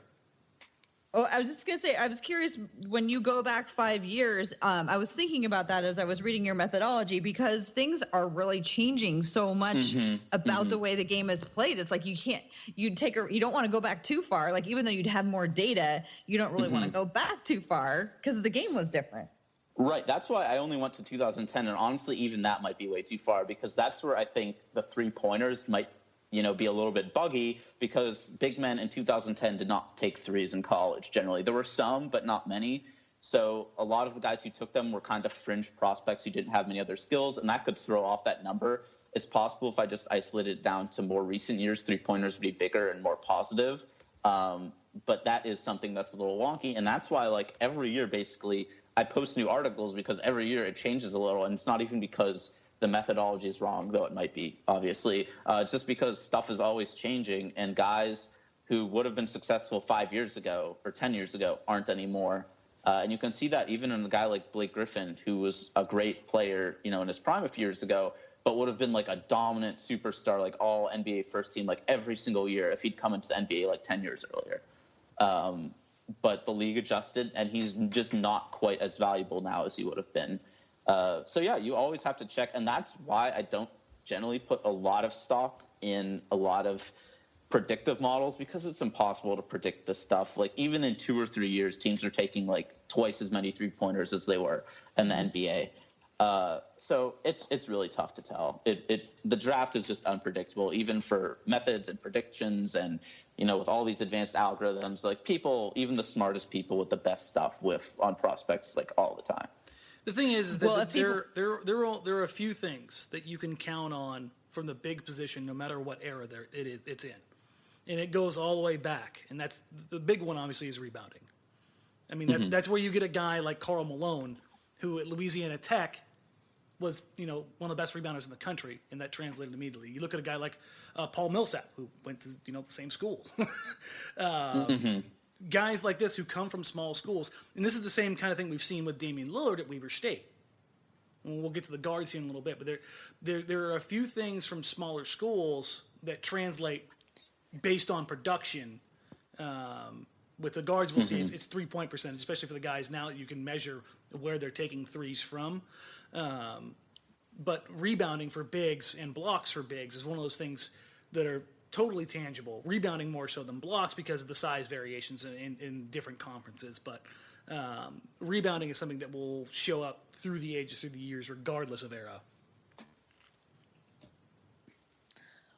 Oh, I was just going to say, I was curious when you go back 5 years, I was thinking about that as I was reading your methodology, because things are really changing so much about the way the game is played. It's like you don't want to go back too far. Like, even though you'd have more data, you don't really want to go back too far because the game was different. Right. That's why I only went to 2010. And honestly, even that might be way too far, because that's where I think the 3-pointers might be a little bit buggy, because big men in 2010 did not take threes in college generally. There were some, but not many. So a lot of the guys who took them were kind of fringe prospects who didn't have many other skills, and that could throw off that number. It's possible if I just isolated it down to more recent years, 3-pointers would be bigger and more positive. But that is something that's a little wonky, and that's why like every year basically I post new articles, because every year it changes a little, and it's not even because the methodology is wrong, though it might be, obviously. It's just because stuff is always changing, and guys who would have been successful 5 years ago or 10 years ago aren't anymore. And you can see that even in a guy like Blake Griffin, who was a great player, in his prime a few years ago, but would have been like a dominant superstar, like all NBA first team, like every single year if he'd come into the NBA like 10 years earlier. But the league adjusted, and he's just not quite as valuable now as he would have been. So yeah, you always have to check, and that's why I don't generally put a lot of stock in a lot of predictive models, because it's impossible to predict this stuff. Like even in 2 or 3 years, teams are taking like twice as many 3-pointers as they were in the NBA. So it's really tough to tell. The draft is just unpredictable, even for methods and predictions, and with all these advanced algorithms, like people, even the smartest people with the best stuff whiff on prospects like all the time. The thing is that there are a few things that you can count on from the big position, no matter what era it's in, and it goes all the way back. And that's the big one. Obviously, is rebounding. I mean, that's where you get a guy like Karl Malone, who at Louisiana Tech was one of the best rebounders in the country, and that translated immediately. You look at a guy like Paul Millsap, who went to the same school. Guys like this who come from small schools, and this is the same kind of thing we've seen with Damian Lillard at Weber State. And we'll get to the guards here in a little bit, but there are a few things from smaller schools that translate based on production. With the guards, we'll see it's 3-point percentage, especially for the guys now that you can measure where they're taking threes from. But rebounding for bigs and blocks for bigs is one of those things that are totally tangible. Rebounding more so than blocks because of the size variations in different conferences. But rebounding is something that will show up through the ages, through the years, regardless of era.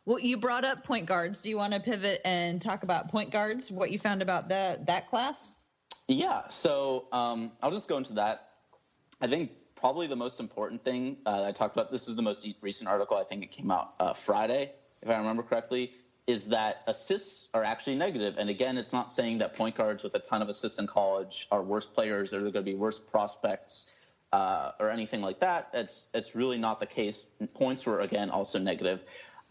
Well, you brought up point guards. Do you want to pivot and talk about point guards, what you found about that class? Yeah, so I'll just go into that. I think probably the most important thing I talked about, this is the most recent article, I think it came out Friday, if I remember correctly, is that assists are actually negative. And again, it's not saying that point guards with a ton of assists in college are worse players or they're going to be worse prospects or anything like that. It's really not the case. Points were, again, also negative.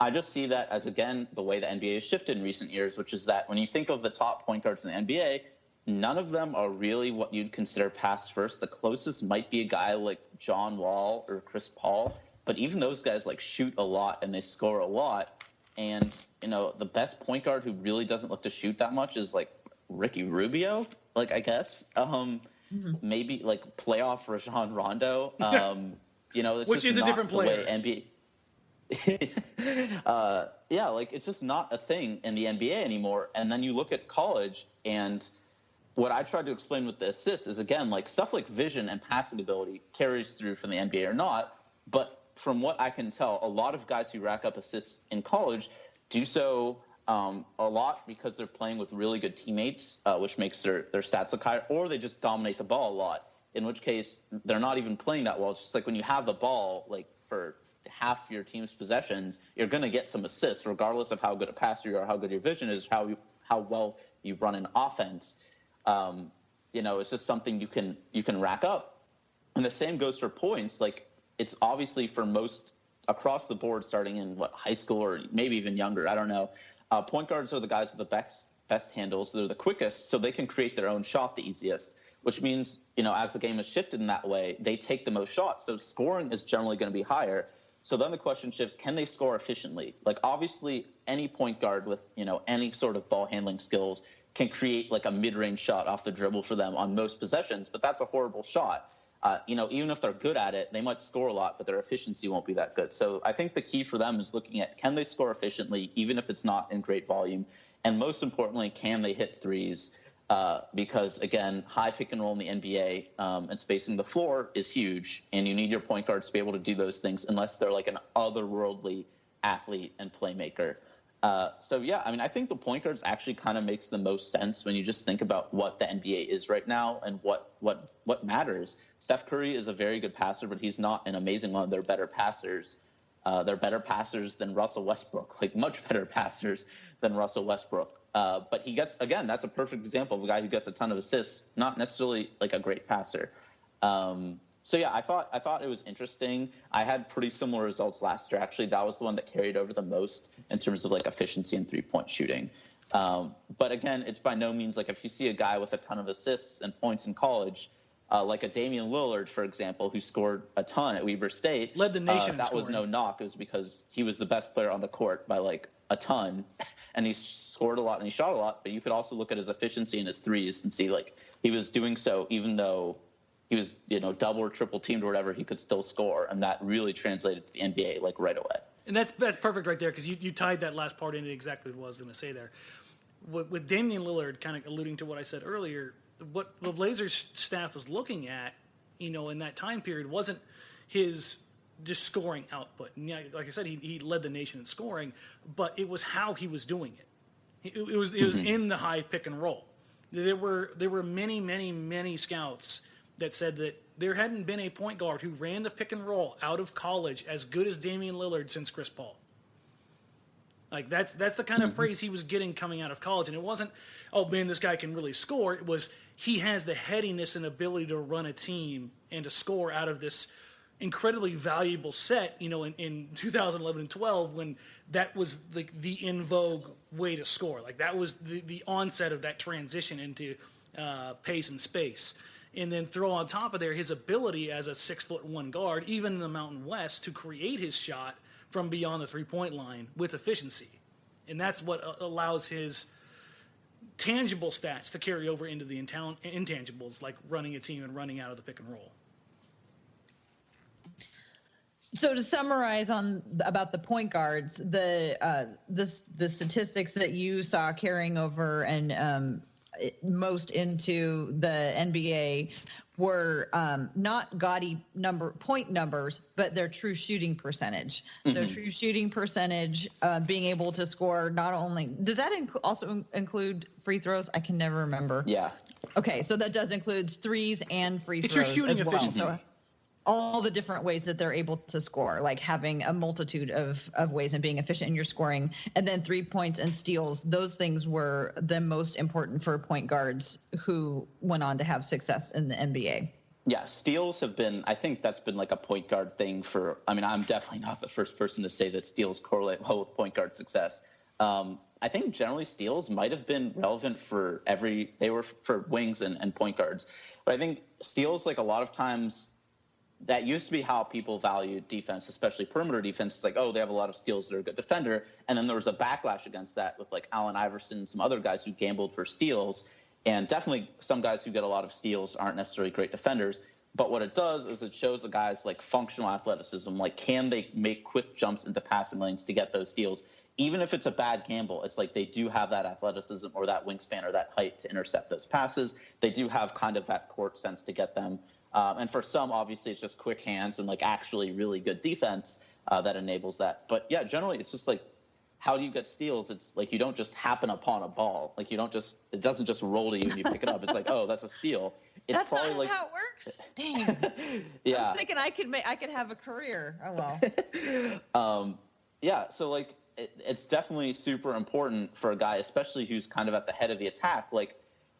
I just see that as, again, the way the NBA has shifted in recent years, which is that when you think of the top point guards in the NBA, none of them are really what you'd consider pass first. The closest might be a guy like John Wall or Chris Paul, but even those guys like shoot a lot and they score a lot. And, the best point guard who really doesn't look to shoot that much is like Ricky Rubio, like, I guess. Maybe like playoff Rajon Rondo. It's which just is a not different player. NBA. Yeah, like it's just not a thing in the NBA anymore. And then you look at college, and what I tried to explain with the assists is, again, like stuff like vision and passing ability carries through from the NBA or not. But from what I can tell, a lot of guys who rack up assists in college do so a lot because they're playing with really good teammates, which makes their stats look higher, or they just dominate the ball a lot, in which case they're not even playing that well. It's just like when you have the ball, like for half your team's possessions, you're going to get some assists, regardless of how good a passer you are, how good your vision is, how well you run an offense. It's just something you can rack up. And the same goes for points. Like, it's obviously for most across the board, starting in high school or maybe even younger, I don't know. Point guards are the guys with the best handles. They're the quickest, so they can create their own shot the easiest. which means, as the game has shifted in that way, they take the most shots. So scoring is generally going to be higher. So then the question shifts, can they score efficiently? Like, obviously, any point guard with, any sort of ball handling skills can create like a mid-range shot off the dribble for them on most possessions, but that's a horrible shot. Even if they're good at it, they might score a lot, but their efficiency won't be that good. So I think the key for them is looking at, can they score efficiently, even if it's not in great volume? And most importantly, can they hit threes? Because, again, high pick and roll in the NBA and spacing the floor is huge, and you need your point guards to be able to do those things unless they're like an otherworldly athlete and playmaker. I think the point guards actually kind of makes the most sense when you just think about what the NBA is right now and what matters. Steph Curry is a very good passer, but he's not an amazing one. They're better passers. They're better passers than Russell Westbrook, like much better passers than Russell Westbrook. But he gets, again, that's a perfect example of a guy who gets a ton of assists, not necessarily like a great passer. I thought it was interesting. I had pretty similar results last year. Actually, that was the one that carried over the most in terms of like efficiency and 3-point shooting. But again, it's by no means like if you see a guy with a ton of assists and points in college, like a Damian Lillard, for example, who scored a ton at Weber State. Led the nation. That was no knock. It was because he was the best player on the court by like a ton. And he scored a lot and he shot a lot. But you could also look at his efficiency and his threes and see like he was doing so even though he was, double or triple teamed or whatever, he could still score. And that really translated to the NBA like right away. And that's perfect right there because you tied that last part into exactly what I was going to say there. With Damian Lillard, kind of alluding to what I said earlier, what the Blazers staff was looking at, in that time period wasn't his just scoring output. And like I said, he led the nation in scoring, but it was how he was doing it. It was in the high pick and roll. There were many scouts that said that there hadn't been a point guard who ran the pick and roll out of college as good as Damian Lillard since Chris Paul. Like that's the kind of praise he was getting coming out of college. And it wasn't, oh man, this guy can really score. It was, he has the headiness and ability to run a team and to score out of this incredibly valuable set, in 2011 and 12, when that was like the in vogue way to score. Like that was the onset of that transition into pace and space. And then throw on top of there his ability as a 6'1" guard, even in the Mountain West, to create his shot from beyond the 3-point line with efficiency. And that's what allows his tangible stats to carry over into the intangibles, like running a team and running out of the pick and roll. So to summarize about the point guards, the statistics that you saw carrying over and most into the NBA were not gaudy point numbers, but their true shooting percentage. So true shooting percentage, being able to score not only – does that also include free throws? I can never remember. Yeah. Okay, so that does include threes and free throws. It's your shooting as well. efficiency. So all the different ways that they're able to score, like having a multitude of ways and being efficient in your scoring. And then 3 points and steals, those things were the most important for point guards who went on to have success in the NBA. Yeah, steals have been, I think that's been like a point guard thing I'm definitely not the first person to say that steals correlate well with point guard success. I think generally steals might have been relevant for they were for wings and point guards. But I think steals, like a lot of times, that used to be how people valued defense, especially perimeter defense. It's like, oh, they have a lot of steals, they're a good defender. And then there was a backlash against that with like Allen Iverson and some other guys who gambled for steals. And definitely some guys who get a lot of steals aren't necessarily great defenders. But what it does is it shows the guys like functional athleticism, like can they make quick jumps into passing lanes to get those steals? Even if it's a bad gamble, it's like they do have that athleticism or that wingspan or that height to intercept those passes. They do have kind of that court sense to get them. And for some, obviously, it's just quick hands and like actually really good defense that enables that. But yeah, generally, it's just like, how do you get steals? It's like you don't just happen upon a ball. Like it doesn't just roll to you and you pick it up. It's like, oh, that's a steal. It's that's probably not like, how it works. Dang. Yeah. I was thinking I could have a career. Oh well. Yeah. So like, it's definitely super important for a guy, especially who's kind of at the head of the attack. Like,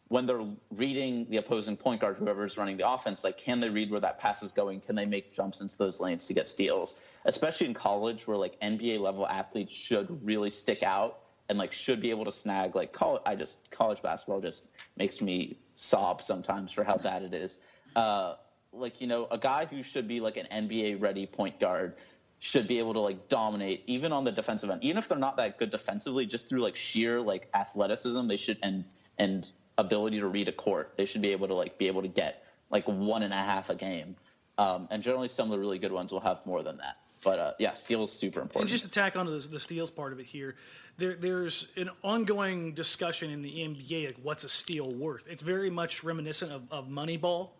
when they're reading the opposing point guard, whoever's running the offense, like, can they read where that pass is going? Can they make jumps into those lanes to get steals? Especially in college where, like, NBA-level athletes should really stick out and like should be able to snag like college basketball just makes me sob sometimes for how bad it is. Like, you know, a guy who should be like an NBA ready point guard should be able to like dominate even on the defensive end, even if they're not that good defensively, just through like sheer like athleticism. They should and ability to read a court. They should be able to get like 1.5 a game. And generally some of the really good ones will have more than that. But yeah, steal is super important. And just to tack onto the steals part of it here, there's an ongoing discussion in the NBA, like what's a steal worth? It's very much reminiscent of Moneyball.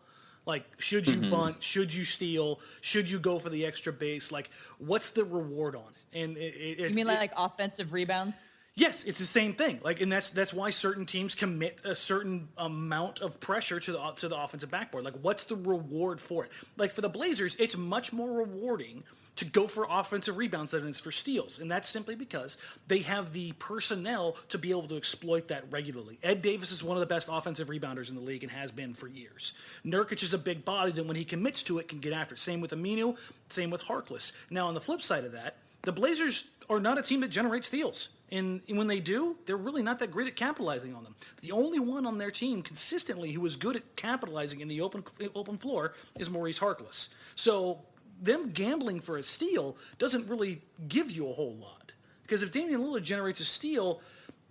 Like, should you bunt? Should you steal? Should you go for the extra base? Like, what's the reward on it? And you mean like offensive rebounds? Yes, it's the same thing. Like, and that's why certain teams commit a certain amount of pressure to the offensive backboard. Like, what's the reward for it? Like for the Blazers, it's much more rewarding to go for offensive rebounds than it is for steals, and that's simply because they have the personnel to be able to exploit that regularly. Ed Davis is one of the best offensive rebounders in the league and has been for years. Nurkic is a big body that when he commits to it can get after it. Same with Aminu, same with Harkless. Now on the flip side of that, the Blazers are not a team that generates steals. And when they do, they're really not that great at capitalizing on them. The only one on their team consistently who is good at capitalizing in the open floor is Maurice Harkless. So them gambling for a steal doesn't really give you a whole lot. Because if Damian Lillard generates a steal,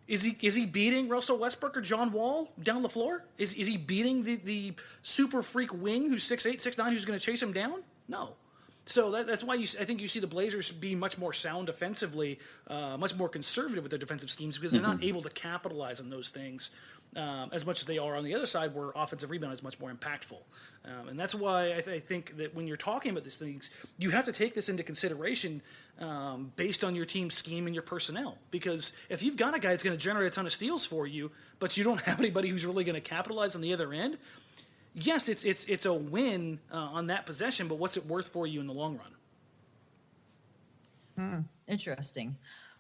is he beating Russell Westbrook or John Wall down the floor? Is he beating the super freak wing who's 6'8", 6'9", who's going to chase him down? No. So that's why I think you see the Blazers be much more sound defensively, much more conservative with their defensive schemes because they're not able to capitalize on those things as much as they are on the other side where offensive rebound is much more impactful. And that's why I think that when you're talking about these things, you have to take this into consideration based on your team's scheme and your personnel. Because if you've got a guy that's going to generate a ton of steals for you, but you don't have anybody who's really going to capitalize on the other end, yes, it's a win on that possession, but what's it worth for you in the long run? Interesting.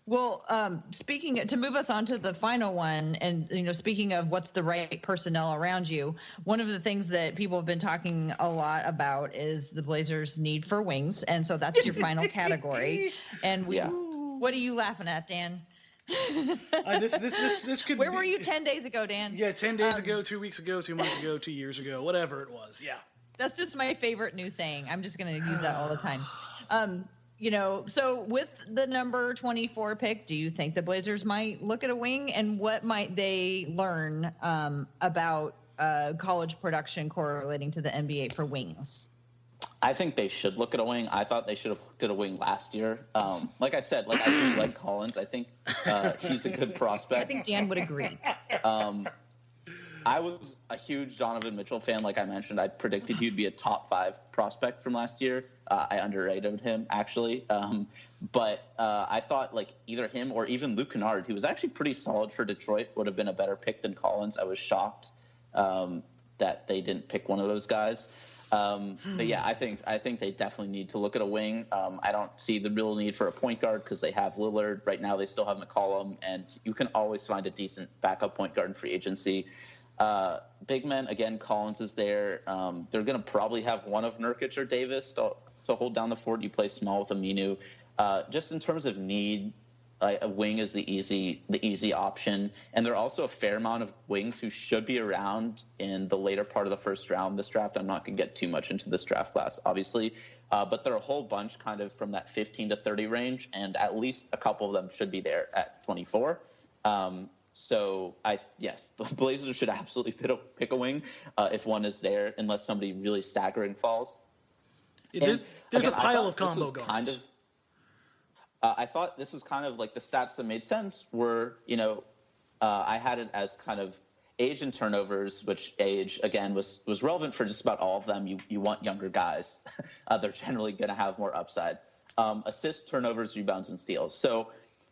Well, to move us on to the final one, and speaking of what's the right personnel around you, one of the things that people have been talking a lot about is the Blazers' need for wings, and so that's your final category. And what are you laughing at, Dan? This could. Where were you 10 days ago, Dan? Yeah, 10 days ago, 2 weeks ago, 2 months ago, 2 years ago, whatever it was. Yeah. That's just my favorite new saying. I'm just going to use that all the time. So with the number 24 pick, do you think the Blazers might look at a wing, and what might they learn about college production correlating to the NBA for wings? I think they should look at a wing. I thought they should have looked at a wing last year. Like I said, I do like Collins. I think he's a good prospect. I think Dan would agree. I was a huge Donovan Mitchell fan. Like I mentioned, I predicted he'd be a top 5 prospect from last year. I underrated him, actually. But I thought either him or even Luke Kennard, who was actually pretty solid for Detroit, would have been a better pick than Collins. I was shocked that they didn't pick one of those guys. But yeah, I think they definitely need to look at a wing. I don't see the real need for a point guard because they have Lillard. Right now they still have McCollum, and you can always find a decent backup point guard in free agency. Big men, again, Collins is there. They're going to probably have one of Nurkic or Davis to hold down the fort. You play small with Aminu. Just in terms of need, a wing is the easy option. And there are also a fair amount of wings who should be around in the later part of the first round this draft. I'm not going to get too much into this draft class, obviously. But there are a whole bunch kind of from that 15 to 30 range, and at least a couple of them should be there at 24. So, yes, the Blazers should absolutely pick a wing if one is there, unless somebody really staggering falls. There's a pile of combo guards. I thought this was kind of like the stats that made sense were, I had it as kind of age and turnovers, which age, again, was relevant for just about all of them. You want younger guys. They're generally going to have more upside. Assists, turnovers, rebounds, and steals. So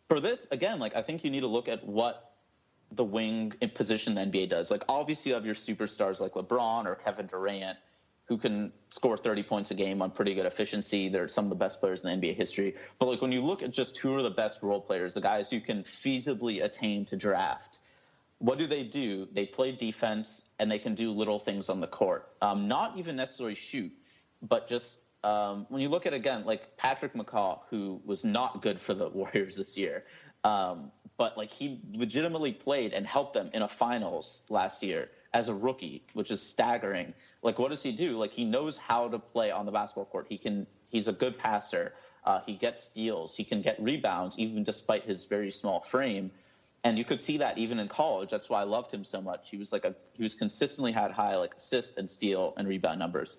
for this, again, I think you need to look at what the wing in position the NBA does. Obviously you have your superstars like LeBron or Kevin Durant who can score 30 points a game on pretty good efficiency. They're some of the best players in the NBA history. But when you look at just who are the best role players, the guys you can feasibly attain to draft, what do? They play defense, and they can do little things on the court. Not even necessarily shoot, but just when you look at, again, Patrick McCaw, who was not good for the Warriors this year, but like he legitimately played and helped them in a finals last year as a rookie, which is staggering. Like, what does he do? Like, he knows how to play on the basketball court. He's a good passer. He gets steals. He can get rebounds, even despite his very small frame. And you could see that even in college. That's why I loved him so much. He was consistently had high like assist and steal and rebound numbers.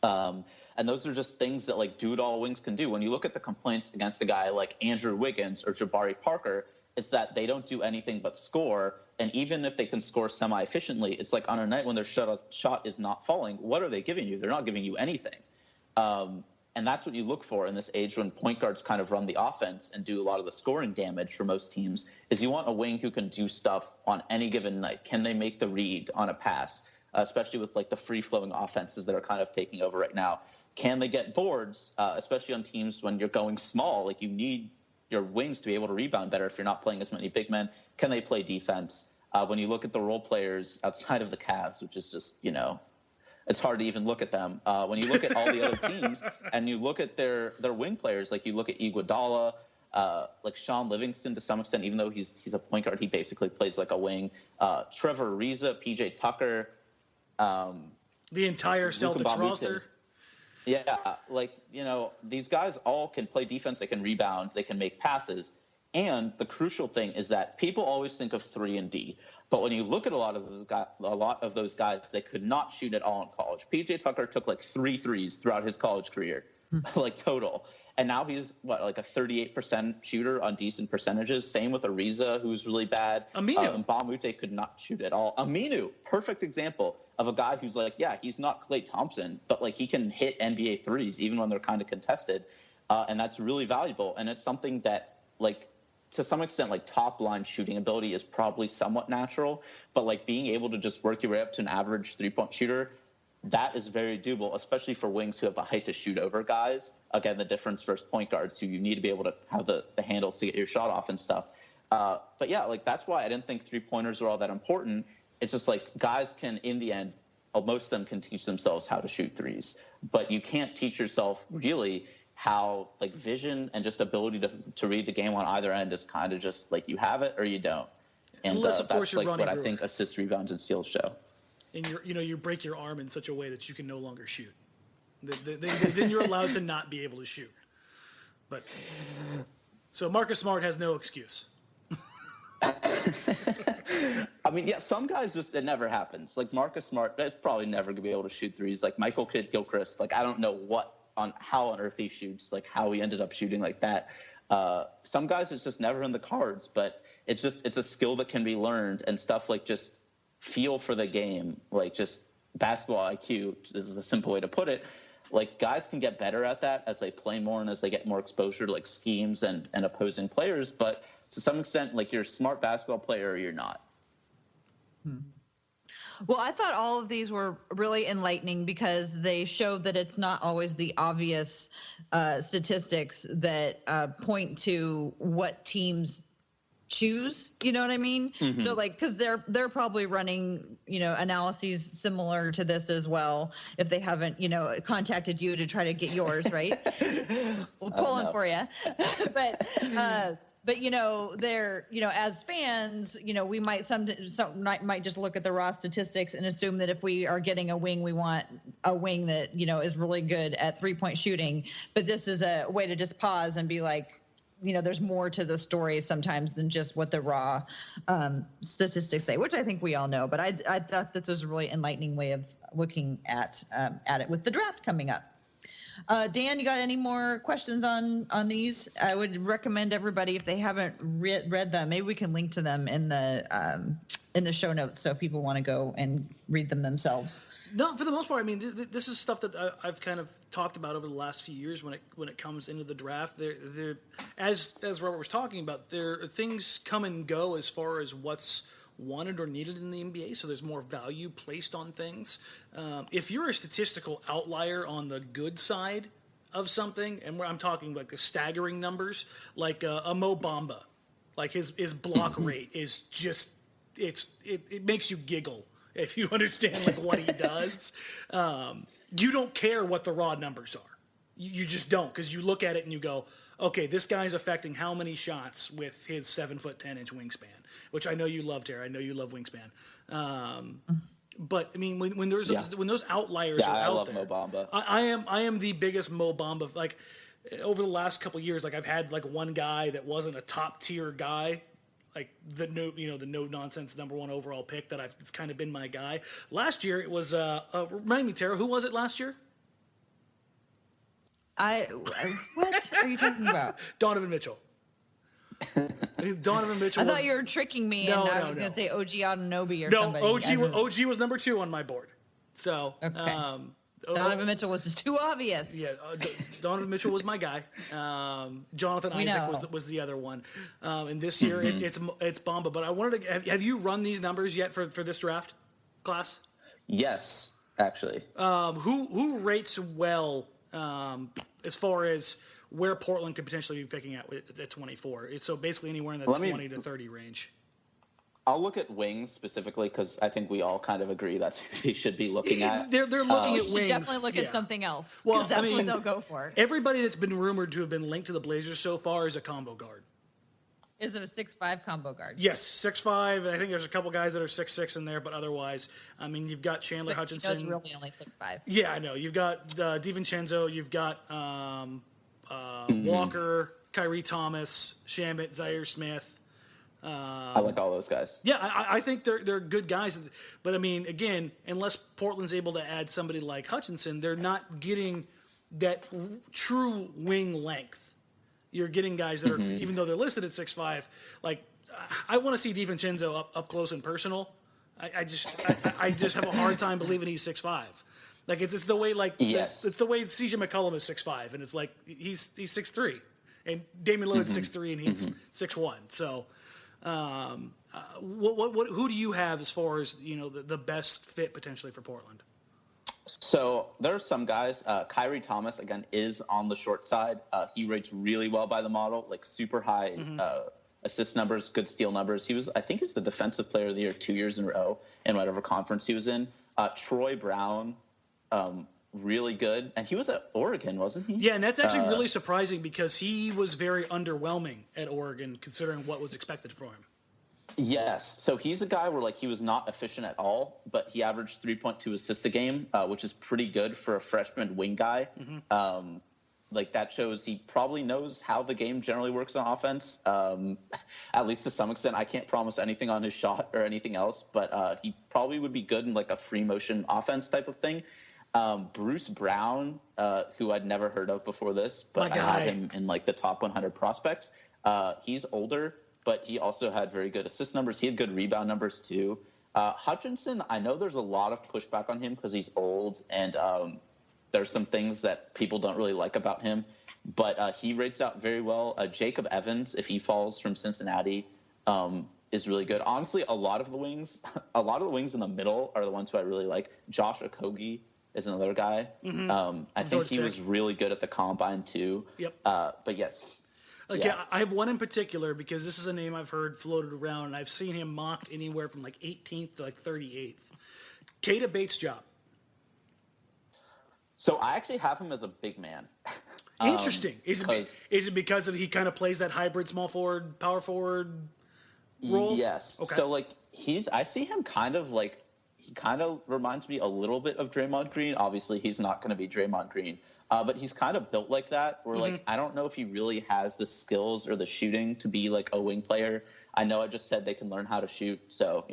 And those are just things that like do-it-all wings can do. When you look at the complaints against a guy like Andrew Wiggins or Jabari Parker, it's that they don't do anything but score. And even if they can score semi-efficiently, it's like on a night when their shot is not falling, what are they giving you? They're not giving you anything. And that's what you look for in this age when point guards kind of run the offense and do a lot of the scoring damage for most teams, is you want a wing who can do stuff on any given night. Can they make the read on a pass, especially with like the free-flowing offenses that are kind of taking over right now? Can they get boards, especially on teams when you're going small? Like, you need your wings to be able to rebound better if you're not playing as many big men. Can they play defense? When you look at the role players outside of the Cavs, which is just, it's hard to even look at them. When you look at all the other teams and you look at their wing players, like you look at Iguodala, like Sean Livingston to some extent, even though he's a point guard, he basically plays like a wing. Trevor Ariza, PJ Tucker. The entire Celtics roster. Yeah, like, these guys all can play defense, they can rebound, they can make passes. And the crucial thing is that people always think of 3 and D. But when you look at a lot of those guys, they could not shoot at all in college. PJ Tucker took like 3 threes throughout his college career, like total. And now he's like a 38% shooter on decent percentages. Same with Ariza, who's really bad. Aminu. Mbamute could not shoot at all. Aminu, perfect example of a guy who's like, yeah, he's not Klay Thompson, but like he can hit NBA threes even when they're kind of contested. And that's really valuable. And it's something that, like, to some extent, like, top line shooting ability is probably somewhat natural, but like being able to just work your way up to an average 3-point shooter, that is very doable, especially for wings who have a height to shoot over guys. Again, the difference versus point guards who you need to be able to have the handles to get your shot off and stuff. But yeah, like, that's why I didn't think 3-pointers were all that important. It's just like guys can, in the end, most of them can teach themselves how to shoot threes, but you can't teach yourself really how, like, vision and just ability to read the game on either end is kind of just like you have it or you don't. And unless, of course, that's you're like what Brewer. I think assists, rebounds, and steals show. And you break your arm in such a way that you can no longer shoot. Then you're allowed to not be able to shoot. But so Marcus Smart has no excuse. I mean, yeah, some guys just, it never happens. Like Marcus Smart, that's probably never going to be able to shoot threes. Like Michael Kidd-Gilchrist, like, I don't know how on earth he shoots, like how he ended up shooting like that. Some guys, it's just never in the cards, but it's a skill that can be learned, and stuff like just feel for the game, like just basketball IQ, this is a simple way to put it. Like, guys can get better at that as they play more and as they get more exposure to like schemes and opposing players. But to some extent, like, you're a smart basketball player or you're not. Well, I thought all of these were really enlightening because they showed that it's not always the obvious statistics that point to what teams choose, you know what I mean? Mm-hmm. So like, because they're probably running, analyses similar to this as well, if they haven't, contacted you to try to get yours, right? We'll pull them for you. But they're, as fans, we might might just look at the raw statistics and assume that if we are getting a wing, we want a wing that, is really good at 3-point shooting. But this is a way to just pause and be like, there's more to the story sometimes than just what the raw statistics say, which I think we all know. But I thought this was a really enlightening way of looking at it with the draft coming up. Dan, you got any more questions on these? I would recommend everybody, if they haven't read them, maybe we can link to them in the show notes so people want to go and read them themselves. No, for the most part, I mean, this is stuff that I've kind of talked about over the last few years when it comes into the draft. There, as Robert was talking about, things come and go as far as what's wanted or needed in the NBA, so there's more value placed on things. If you're a statistical outlier on the good side of something, and I'm talking like the staggering numbers, like a Mo Bamba, like his block rate is just it makes you giggle if you understand like what he does. You don't care what the raw numbers are. You just don't, because you look at it and you go, okay, this guy's affecting how many shots with his 7'10" wingspan, which I know you love, Tara. I know you love wingspan. But I mean, when those outliers are I out love there, Mo Bamba. I am the biggest Mo Bamba. Like over the last couple of years, like I've had like one guy that wasn't a top tier guy, like the no nonsense number 1 overall pick that it's kind of been my guy. Last year it was remind me, Tara, who was it last year? What are you talking about? Donovan Mitchell. Donovan Mitchell. I thought you were tricking me, and I was going to say OG Anunoby or somebody. OG was number 2 on my board. So okay. Donovan Mitchell was just too obvious. Yeah, Donovan Mitchell was my guy. Jonathan Isaac was the other one. And this year it's Bamba. But I wanted to have you run these numbers yet for this draft class? Yes, actually. Who rates well as far as where Portland could potentially be picking at 24? So basically anywhere in the 20 to 30 range. I'll look at wings specifically because I think we all kind of agree that's who they should be looking at. They're looking at wings. Definitely look at something else. Well, that's what they'll go for. Everybody that's been rumored to have been linked to the Blazers so far is a combo guard. Is it a 6'5" combo guard? Yes, 6'5". I think there's a couple guys that are 6'6" in there, but otherwise, I mean, you've got Chandler Hutchinson. It's really only 6'5". Yeah, I know. You've got DiVincenzo. You've got Walker, Kyrie Thomas, Shamet, Zaire Smith. I like all those guys. Yeah, I think they're good guys. But, I mean, again, unless Portland's able to add somebody like Hutchinson, they're not getting that true wing length. You're getting guys that are, even though they're listed at 6'5", like, I want to see DiVincenzo up close and personal. I just have a hard time believing he's 6'5". Like, it's the way, like, yes. It's the way CJ McCollum is 6'5", and it's like, he's 6'3". And Damian Lillard's 6'3", and he's 6'1". So, who do you have as far as, the best fit potentially for Portland? So there are some guys. Kyrie Thomas, again, is on the short side. He rates really well by the model, like super high assist numbers, good steal numbers. I think he was the defensive player of the year 2 years in a row in whatever conference he was in. Troy Brown, really good. And he was at Oregon, wasn't he? Yeah, and that's actually really surprising because he was very underwhelming at Oregon considering what was expected from him. Yes. So he's a guy where, like, he was not efficient at all, but he averaged 3.2 assists a game, which is pretty good for a freshman wing guy. Like, that shows he probably knows how the game generally works on offense, at least to some extent. I can't promise anything on his shot or anything else, but he probably would be good in, like, a free motion offense type of thing. Bruce Brown, who I'd never heard of before this, but I had him in, like, the top 100 prospects. He's older, but he also had very good assist numbers. He had good rebound numbers, too. Hutchinson, I know there's a lot of pushback on him because he's old, and there's some things that people don't really like about him. But he rates out very well. Jacob Evans, if he falls from Cincinnati, is really good. Honestly, a lot of the wings in the middle are the ones who I really like. Josh Okogie is another guy. I think he was really good at the combine, too. Yep. But yes. Yeah, I have one in particular because this is a name I've heard floated around, and I've seen him mocked anywhere from like 18th to like 38th. Keita Bates-Diop. So I actually have him as a big man. Interesting. Is it because he kind of plays that hybrid small forward, power forward role? Yes. Okay. So like I see him kind of like, he kind of reminds me a little bit of Draymond Green. Obviously, he's not going to be Draymond Green. But he's kind of built like that, where, like, I don't know if he really has the skills or the shooting to be, like, a wing player. I know I just said they can learn how to shoot, so,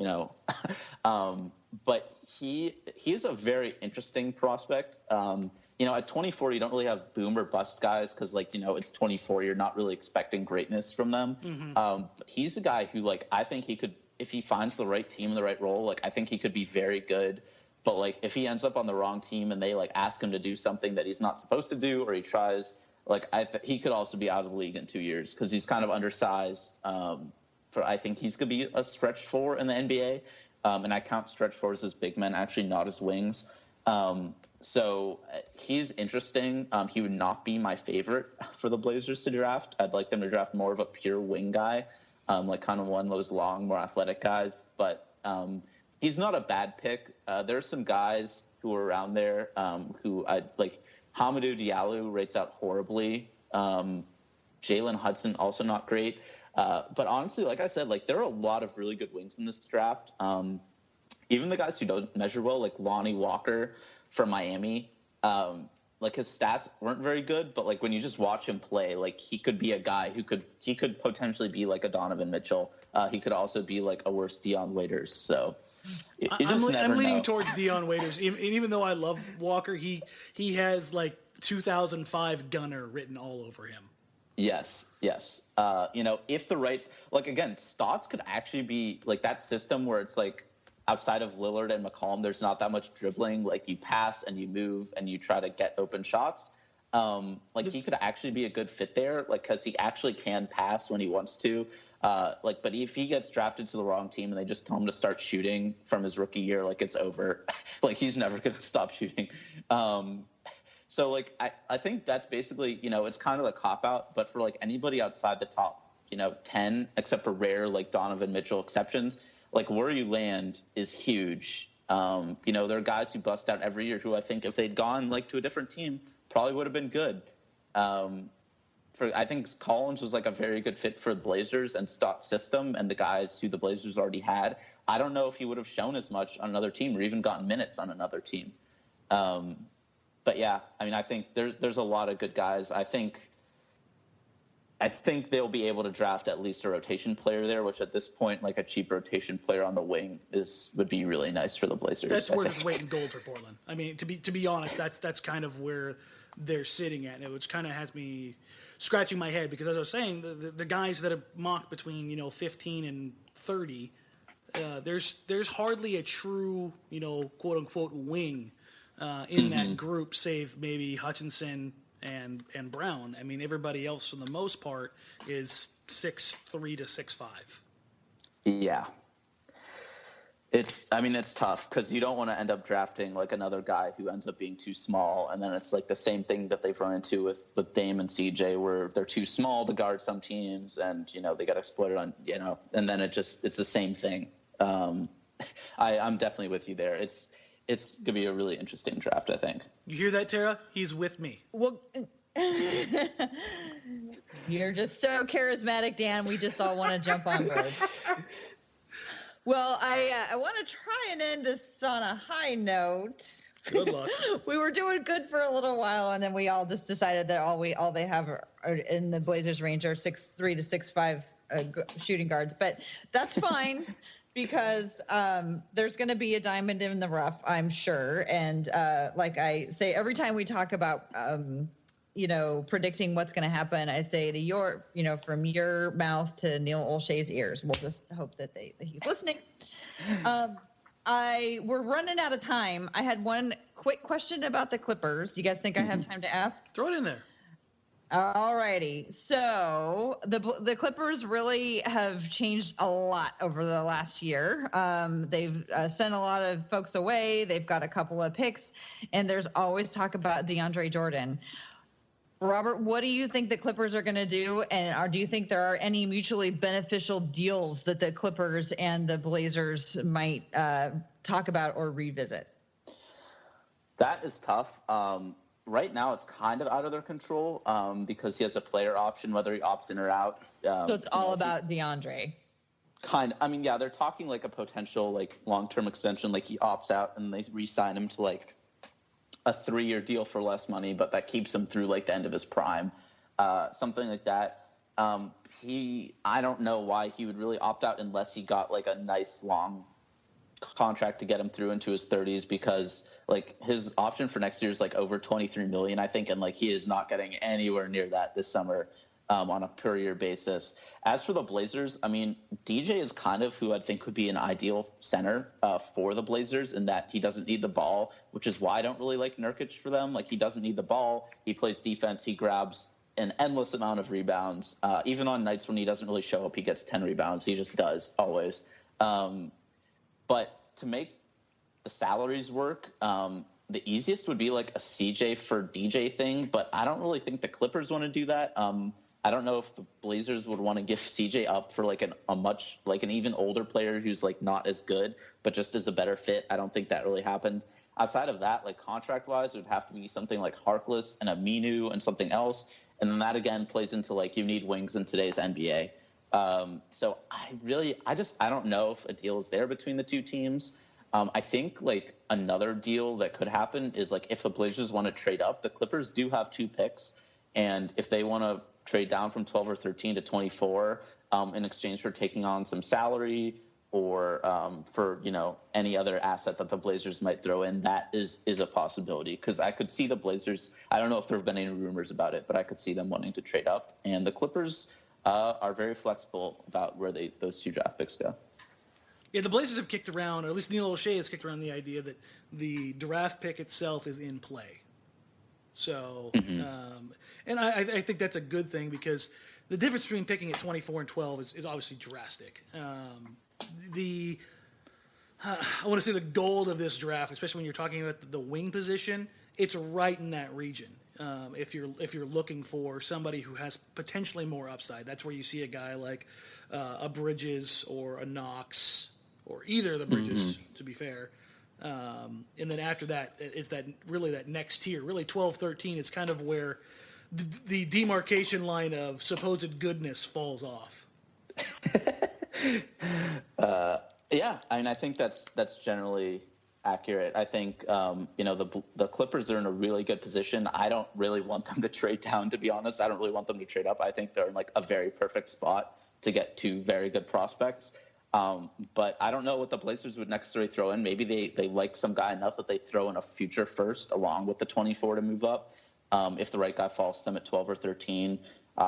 but he is a very interesting prospect. At 24, you don't really have boom or bust guys because, like, it's 24. You're not really expecting greatness from them. But he's a guy who, like, I think he could, if he finds the right team, the right role, like, I think he could be very good. But, like, if he ends up on the wrong team and they, like, ask him to do something that he's not supposed to do or he tries, like, he could also be out of the league in 2 years because he's kind of undersized. I think he's going to be a stretch four in the NBA. And I count stretch fours as big men, actually not as wings. So he's interesting. He would not be my favorite for the Blazers to draft. I'd like them to draft more of a pure wing guy, like kind of one of those long, more athletic guys. But he's not a bad pick. There's some guys who are around there who I like. Hamidou Diallo rates out horribly. Jalen Hudson, also not great. But honestly, like I said, like there are a lot of really good wings in this draft. Even the guys who don't measure well, like Lonnie Walker from Miami, like his stats weren't very good, but like when you just watch him play, like he could be a guy who could potentially be like a Donovan Mitchell. He could also be like a worse Dion Waiters. So I'm leaning towards Dion Waiters, even though I love Walker. He has like 2005 Gunner written all over him. Yes. If the right, like again, Stotts could actually be like that system where it's like outside of Lillard and McCollum, there's not that much dribbling. Like you pass and you move and you try to get open shots. He could actually be a good fit there, like because he actually can pass when he wants to. But if he gets drafted to the wrong team and they just tell him to start shooting from his rookie year, like it's over. Like he's never going to stop shooting. So like I think that's basically, it's kind of a cop out, but for like anybody outside the top, 10, except for rare like Donovan Mitchell exceptions, like where you land is huge. There are guys who bust out every year who I think if they'd gone like to a different team probably would have been good. I think Collins was like a very good fit for the Blazers and Stott's system and the guys who the Blazers already had. I don't know if he would have shown as much on another team or even gotten minutes on another team. But yeah, I mean, I think there's a lot of good guys. I think they'll be able to draft at least a rotation player there, which at this point, like a cheap rotation player on the wing would be really nice for the Blazers. That's worth its weight in gold for Portland. I mean, to be honest, that's kind of where they're sitting at, and which kind of has me scratching my head because, as I was saying, the guys that have mocked between 15 and 30, there's hardly a true quote unquote wing in that group, save maybe Hutchinson and Brown. I mean, everybody else for the most part is 6'3" to 6'5". Yeah. It's tough because you don't want to end up drafting like another guy who ends up being too small. And then it's like the same thing that they've run into with Dame and CJ where they're too small to guard some teams and, they got exploited on, and then it's the same thing. I'm definitely with you there. It's going to be a really interesting draft, I think. You hear that, Tara? He's with me. Well, you're just so charismatic, Dan. We just all want to jump on board. Well, I want to try and end this on a high note. Good luck. We were doing good for a little while, and then we all just decided that all they have are in the Blazers range are 6'3" to 6'5" shooting guards. But that's fine. Because there's going to be a diamond in the rough, I'm sure. And like I say, every time we talk about, predicting what's going to happen, I say to from your mouth to Neil Olshay's ears. We'll just hope that he's listening. We're running out of time. I had one quick question about the Clippers. You guys think I have time to ask? Throw it in there. All righty. So the Clippers really have changed a lot over the last year. They've sent a lot of folks away. They've got a couple of picks, and there's always talk about DeAndre Jordan. Robert, what do you think the Clippers are going to do? And do you think there are any mutually beneficial deals that the Clippers and the Blazers might talk about or revisit? That is tough. Right now, it's kind of out of their control because he has a player option, whether he opts in or out. So it's all about DeAndre. They're talking like a potential like long-term extension, like he opts out and they re-sign him to like a 3-year deal for less money, but that keeps him through like the end of his prime, something like that. I don't know why he would really opt out unless he got like a nice long contract to get him through into his 30s because like his option for next year is like over $23 million, I think, and like he is not getting anywhere near that this summer on a per year basis. As for the Blazers, I mean, DJ is kind of who I think would be an ideal center for the Blazers in that he doesn't need the ball, which is why I don't really like Nurkic for them. Like he doesn't need the ball, he plays defense, he grabs an endless amount of rebounds. Even on nights when he doesn't really show up, he gets 10 rebounds. He just does always. But to make the salaries work, the easiest would be like a CJ for DJ thing, but I don't really think the Clippers want to do that. I don't know if the Blazers would want to give CJ up for like an even older player who's like not as good, but just as a better fit. I don't think that really happened. outside of that, like contract-wise, it would have to be something like Harkless and Aminu and something else. And then that, again, plays into, like, you need wings in today's NBA. So I don't know if a deal is there between the two teams. I think, like, another deal that could happen is, like, if the Blazers want to trade up, the Clippers do have 2 picks. And if they want to trade down from 12 or 13 to 24 in exchange for taking on some salary or for, any other asset that the Blazers might throw in, that is a possibility. Because I could see the Blazers, I don't know if there have been any rumors about it, but I could see them wanting to trade up. And the Clippers are very flexible about where those 2 draft picks go. Yeah, the Blazers have kicked around, or at least Neil O'Shea has kicked around the idea that the draft pick itself is in play. So, and I think that's a good thing because the difference between picking at 24 and 12 is obviously drastic. I want to say the gold of this draft, especially when you're talking about the wing position, it's right in that region. If you're looking for somebody who has potentially more upside, that's where you see a guy like a Bridges or a Knox or either of the Bridges, to be fair. And then after that, it's that next tier. Really, 12, 13 is kind of where the demarcation line of supposed goodness falls off. Yeah, I mean, I think that's generally accurate. I think the Clippers are in a really good position. I don't really want them to trade down, to be honest. I don't really want them to trade up. I think they're in like a very perfect spot to get 2 very good prospects. But I don't know what the Blazers would necessarily throw in. Maybe they like some guy enough that they throw in a future first along with the 24 to move up. If the right guy falls to them at 12 or 13.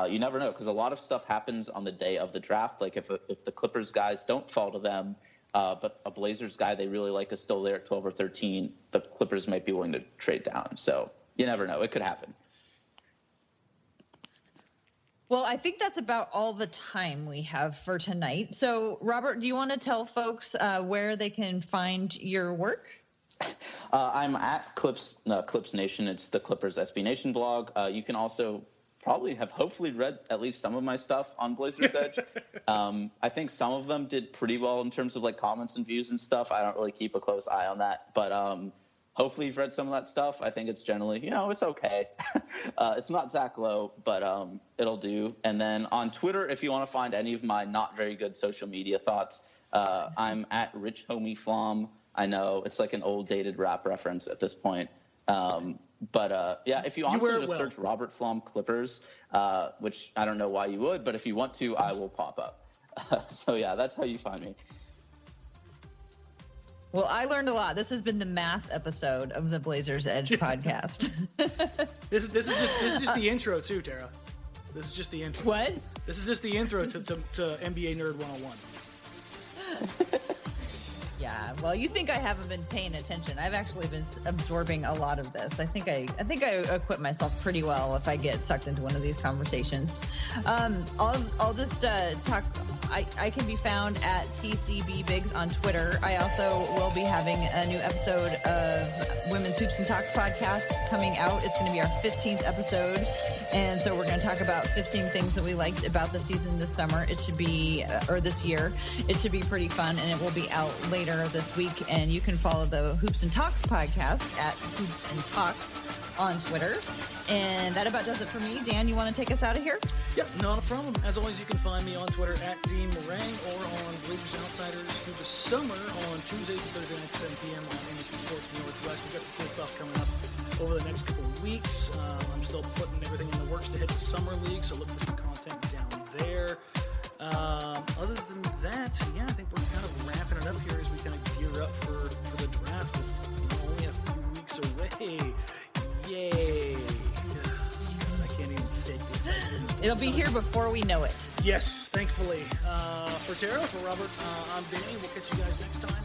You never know, because a lot of stuff happens on the day of the draft. Like if the Clippers guys don't fall to them, but a Blazers guy they really like is still there at 12 or 13, the Clippers might be willing to trade down. So you never know. It could happen. Well, I think that's about all the time we have for tonight. So, Robert, do you want to tell folks where they can find your work? I'm at Clips Nation. It's the Clippers SB Nation blog. You can also probably have hopefully read at least some of my stuff on Blazers Edge. I think some of them did pretty well in terms of like comments and views and stuff. I don't really keep a close eye on that, but hopefully you've read some of that stuff. I think it's generally, it's okay. It's not Zach Lowe, but it'll do. And then on Twitter, if you want to find any of my not very good social media thoughts, I'm at Rich Homie Flom. I know it's like an old dated rap reference at this point. But if you honestly just search Robert Flom Clippers, which I don't know why you would, but if you want to, I will pop up. So yeah, that's how you find me. Well, I learned a lot. This has been the math episode of the Blazers Edge podcast. This is just the intro too, Tara. This is just the intro. What? This is just the intro to NBA Nerd 101. Yeah, well, you think I haven't been paying attention. I've actually been absorbing a lot of this. I think I equip myself pretty well if I get sucked into one of these conversations. I'll just talk. I can be found at TCB Biggs on Twitter. I also will be having a new episode of Women's Hoops and Talks podcast coming out. It's going to be our 15th episode. And so we're going to talk about 15 things that we liked about the season this summer. It should be, or this year. It should be pretty fun, and it will be out later this week. And you can follow the Hoops and Talks podcast at Hoops and Talks on Twitter. And that about does it for me. Dan, you want to take us out of here? Yep, not a problem. As always, you can find me on Twitter at Damian Marang or on Blazers Outsiders through the summer on Tuesdays and Thursday nights, 7 p.m. on NBC Sports Northwest. We've got the cool stuff coming up over the next couple of weeks. I'm still putting everything in the works to hit the summer league, so look for some content down there. Other than that, yeah, I think we're kind of wrapping it up here as we kind of gear up for the draft. It's only a few weeks away. Yay! I can't even take it. It'll be here before we know it. Yes, thankfully. For Tara, for Robert, I'm Danny. We'll catch you guys next time.